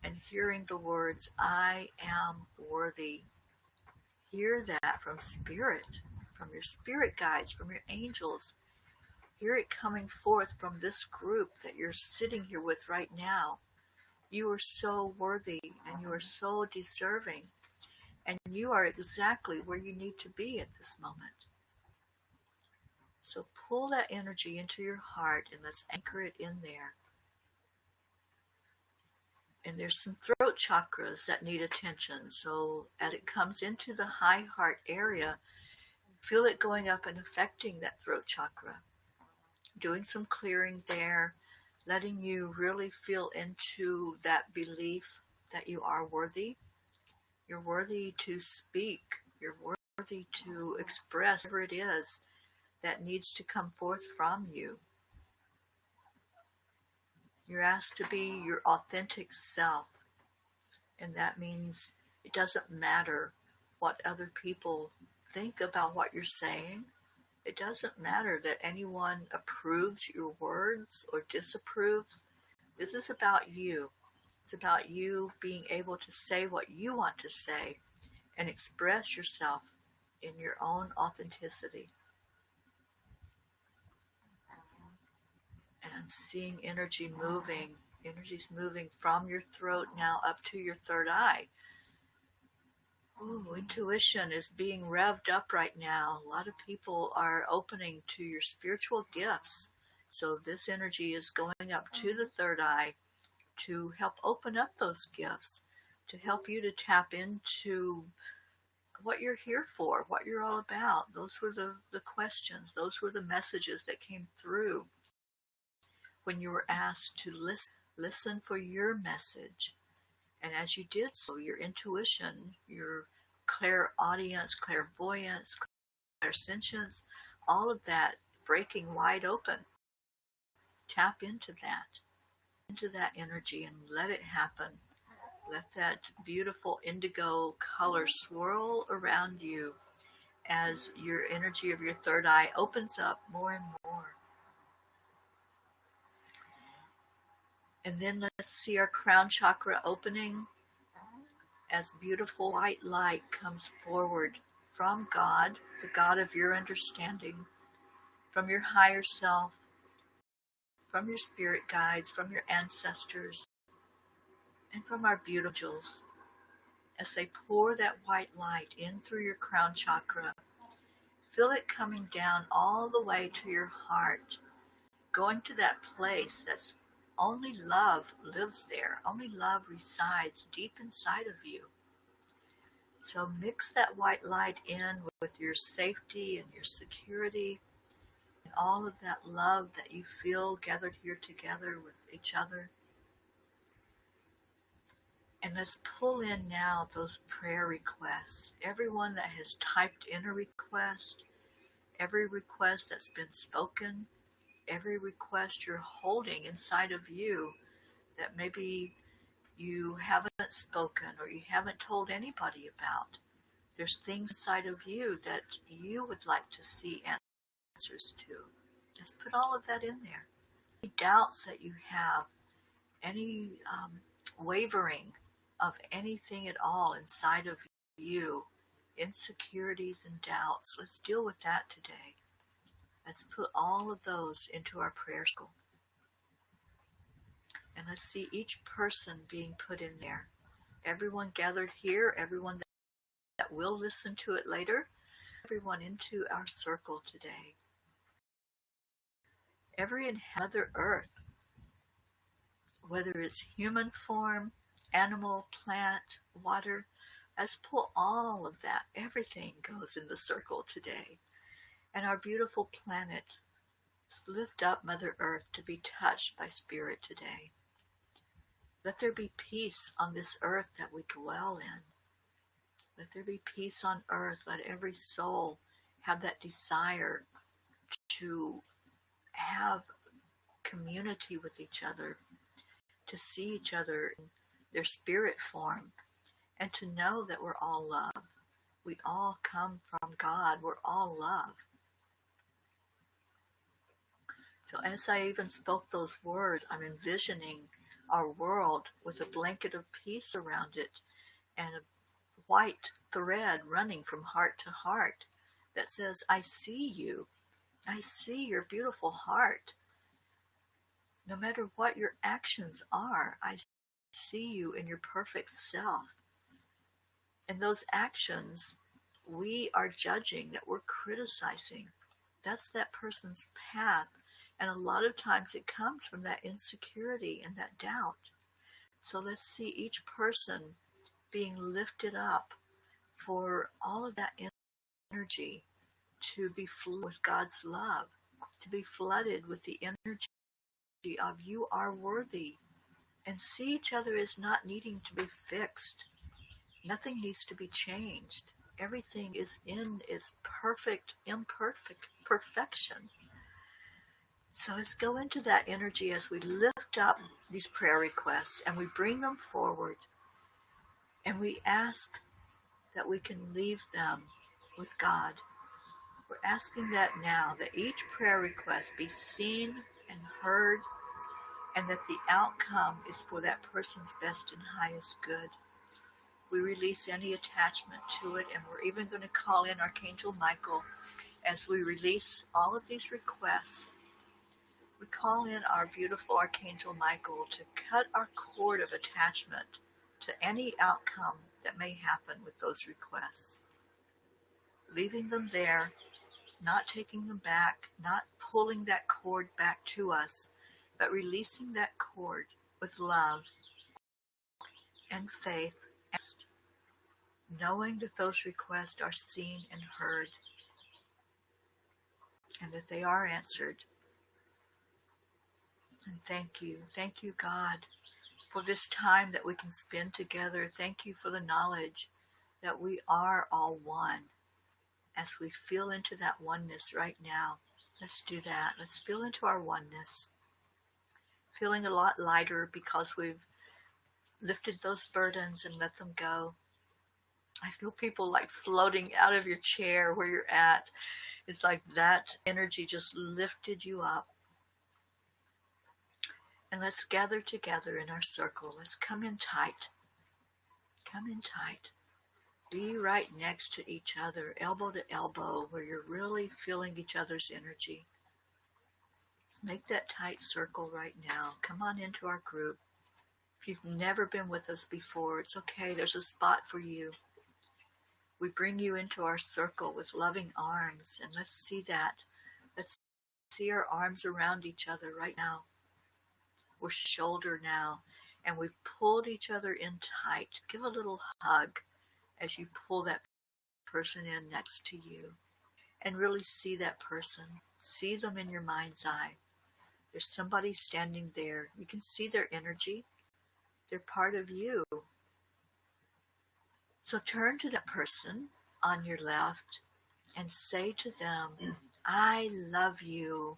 and hearing the words, I am worthy. Hear that from spirit, from your spirit guides, from your angels. Hear it coming forth from this group that you're sitting here with right now. You are so worthy and you are so deserving, and you are exactly where you need to be at this moment. So pull that energy into your heart and let's anchor it in there. And there's some throat chakras that need attention. So as it comes into the high heart area, feel it going up and affecting that throat chakra. Doing some clearing there, letting you really feel into that belief that you are worthy. You're worthy to speak. You're worthy to express whatever it is that needs to come forth from you. You're asked to be your authentic self. And that means it doesn't matter what other people think about what you're saying. It doesn't matter that anyone approves your words or disapproves. This is about you. It's about you being able to say what you want to say and express yourself in your own authenticity. And I'm seeing energy moving. Energy's moving from your throat now up to your third eye. Ooh, intuition is being revved up right now. A lot of people are opening to your spiritual gifts. So this energy is going up to the third eye to help open up those gifts, to help you to tap into what you're here for, what you're all about. Those were the questions. Those were the messages that came through when you were asked to listen for your message. And as you did so, your intuition, your clairaudience, clairvoyance, clairsentience, all of that breaking wide open. Tap into that energy and let it happen. Let that beautiful indigo color swirl around you as your energy of your third eye opens up more and more. And then let's see our crown chakra opening as beautiful white light comes forward from God, the God of your understanding, from your higher self, from your spirit guides, from your ancestors, and from our beautiful angels. As they pour that white light in through your crown chakra, feel it coming down all the way to your heart, going to that place that's only love lives there, only love resides deep inside of you. So mix that white light in with your safety and your security and all of that love that you feel gathered here together with each other. And let's pull in now those prayer requests. Everyone that has typed in a request, every request that's been spoken, every request you're holding inside of you that maybe you haven't spoken or you haven't told anybody about. There's things inside of you that you would like to see answers to. Just put all of that in there. Any doubts that you have, any wavering of anything at all inside of you, insecurities and doubts, let's deal with that today. Let's put all of those into our prayer school. And let's see each person being put in there. Everyone gathered here, everyone that will listen to it later, everyone into our circle today. Every Mother Earth, whether it's human form, animal, plant, water, let's pull all of that. Everything goes in the circle today. And our beautiful planet, let's lift up Mother Earth to be touched by Spirit today. Let there be peace on this earth that we dwell in. Let there be peace on earth. Let every soul have that desire to have community with each other, to see each other in their spirit form, and to know that we're all love. We all come from God. We're all love. So as I even spoke those words, I'm envisioning our world with a blanket of peace around it and a white thread running from heart to heart that says, I see you. I see your beautiful heart. No matter what your actions are, I see you in your perfect self. And those actions, we are judging, that we're criticizing. That's that person's path. And a lot of times it comes from that insecurity and that doubt. So let's see each person being lifted up for all of that energy to be flooded with God's love, to be flooded with the energy of you are worthy, and see each other as not needing to be fixed. Nothing needs to be changed. Everything is in its imperfect perfection. So let's go into that energy as we lift up these prayer requests and we bring them forward and we ask that we can leave them with God. We're asking that now, that each prayer request be seen and heard, and that the outcome is for that person's best and highest good. We release any attachment to it, and we're even going to call in Archangel Michael as we release all of these requests. We call in our beautiful Archangel Michael to cut our cord of attachment to any outcome that may happen with those requests. Leaving them there, not taking them back, not pulling that cord back to us, but releasing that cord with love and faith, knowing that those requests are seen and heard, and that they are answered. And thank you. Thank you, God, for this time that we can spend together. Thank you for the knowledge that we are all one. As we feel into that oneness right now, let's do that. Let's feel into our oneness. Feeling a lot lighter because we've lifted those burdens and let them go. I feel people like floating out of your chair where you're at. It's like that energy just lifted you up. And let's gather together in our circle. Let's come in tight. Come in tight. Be right next to each other, elbow to elbow, where you're really feeling each other's energy. Let's make that tight circle right now. Come on into our group. If you've never been with us before, it's okay. There's a spot for you. We bring you into our circle with loving arms, and let's see that. Let's see our arms around each other right now. We're shoulder now, and we've pulled each other in tight. Give a little hug as you pull that person in next to you, and really see that person. See them in your mind's eye. There's somebody standing there. You can see their energy. They're part of you. So turn to that person on your left and say to them, I love you.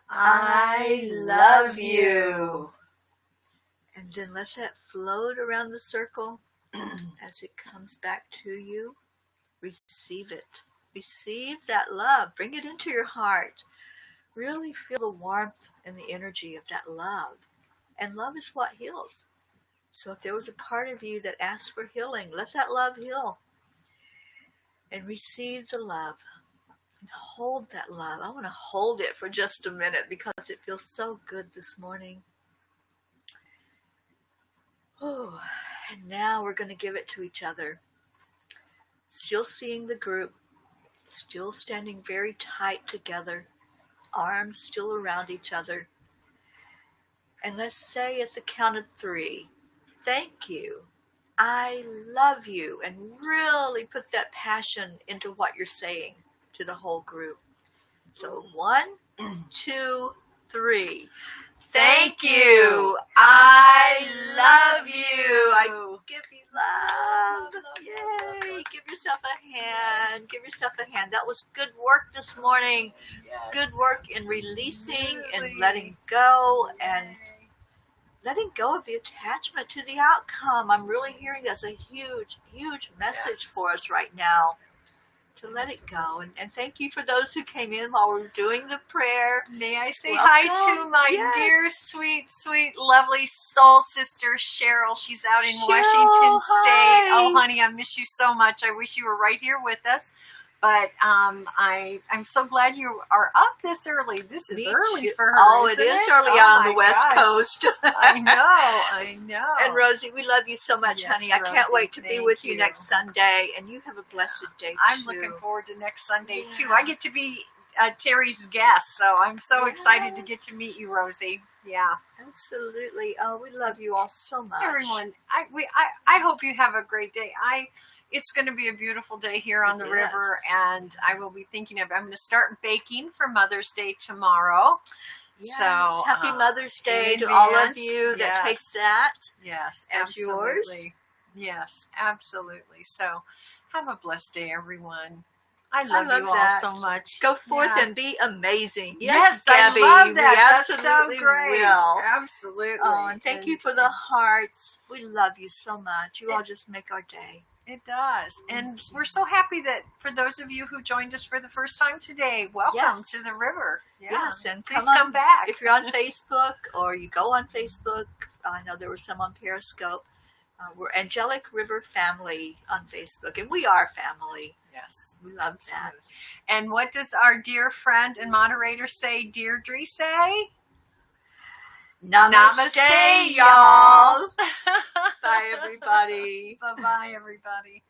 I love you. And then let that float around the circle as it comes back to you. Receive it. Receive that love. Bring it into your heart. Really feel the warmth and the energy of that love. And love is what heals. So if there was a part of you that asked for healing, let that love heal. And receive the love. And hold that love. I want to hold it for just a minute because it feels so good this morning. Oh, and now we're going to give it to each other. Still seeing the group. Still standing very tight together. Arms still around each other. And let's say at the count of 3, thank you. I love you. And really put that passion into what you're saying to the whole group. So 1, 2, 3. Thank you. I love you. I give you love. Yay. Give yourself a hand. Give yourself a hand. That was good work this morning. Good work in releasing and letting go and letting go of the attachment to the outcome. I'm really hearing that's a huge, huge message for us right now. To let it go. And thank you for those who came in while we were doing the prayer. May I say Welcome. hi to my dear, sweet, sweet, lovely soul sister, Cheryl. She's out in Washington State. Hi. Oh, honey, I miss you so much. I wish you were right here with us. But I'm so glad you are up this early. This is early for her. Oh, it is early out on the West Coast. I know. And Rosie, we love you so much, honey. I can't wait to be with you next Sunday. And you have a blessed day, I'm looking forward to next Sunday, too. I get to be Teri's guest, so I'm so excited to get to meet you, Rosie. Yeah. Absolutely. Oh, we love you all so much. Everyone, I hope you have a great day. It's going to be a beautiful day here on the river, and I will be thinking I'm going to start baking for Mother's Day tomorrow. Yes. So Happy Mother's Day to all of you that take that as yours. Yes, absolutely. So have a blessed day, everyone. I love you all so much. Go forth and be amazing. Yes, Gabby, I love that. That's so great. Will. Absolutely. Oh, and thank you for the hearts. We love you so much. You all just make our day. It does. And we're so happy that for those of you who joined us for the first time today, welcome to the river. Yeah. Yes, and please come back. If you're on Facebook or you go on Facebook, I know there were some on Periscope. We're Angelic River Family on Facebook, and we are family. Yes. We love that. And what does our dear friend and moderator say, Deirdre say? Namaste, y'all. Bye, everybody. Bye-bye, everybody.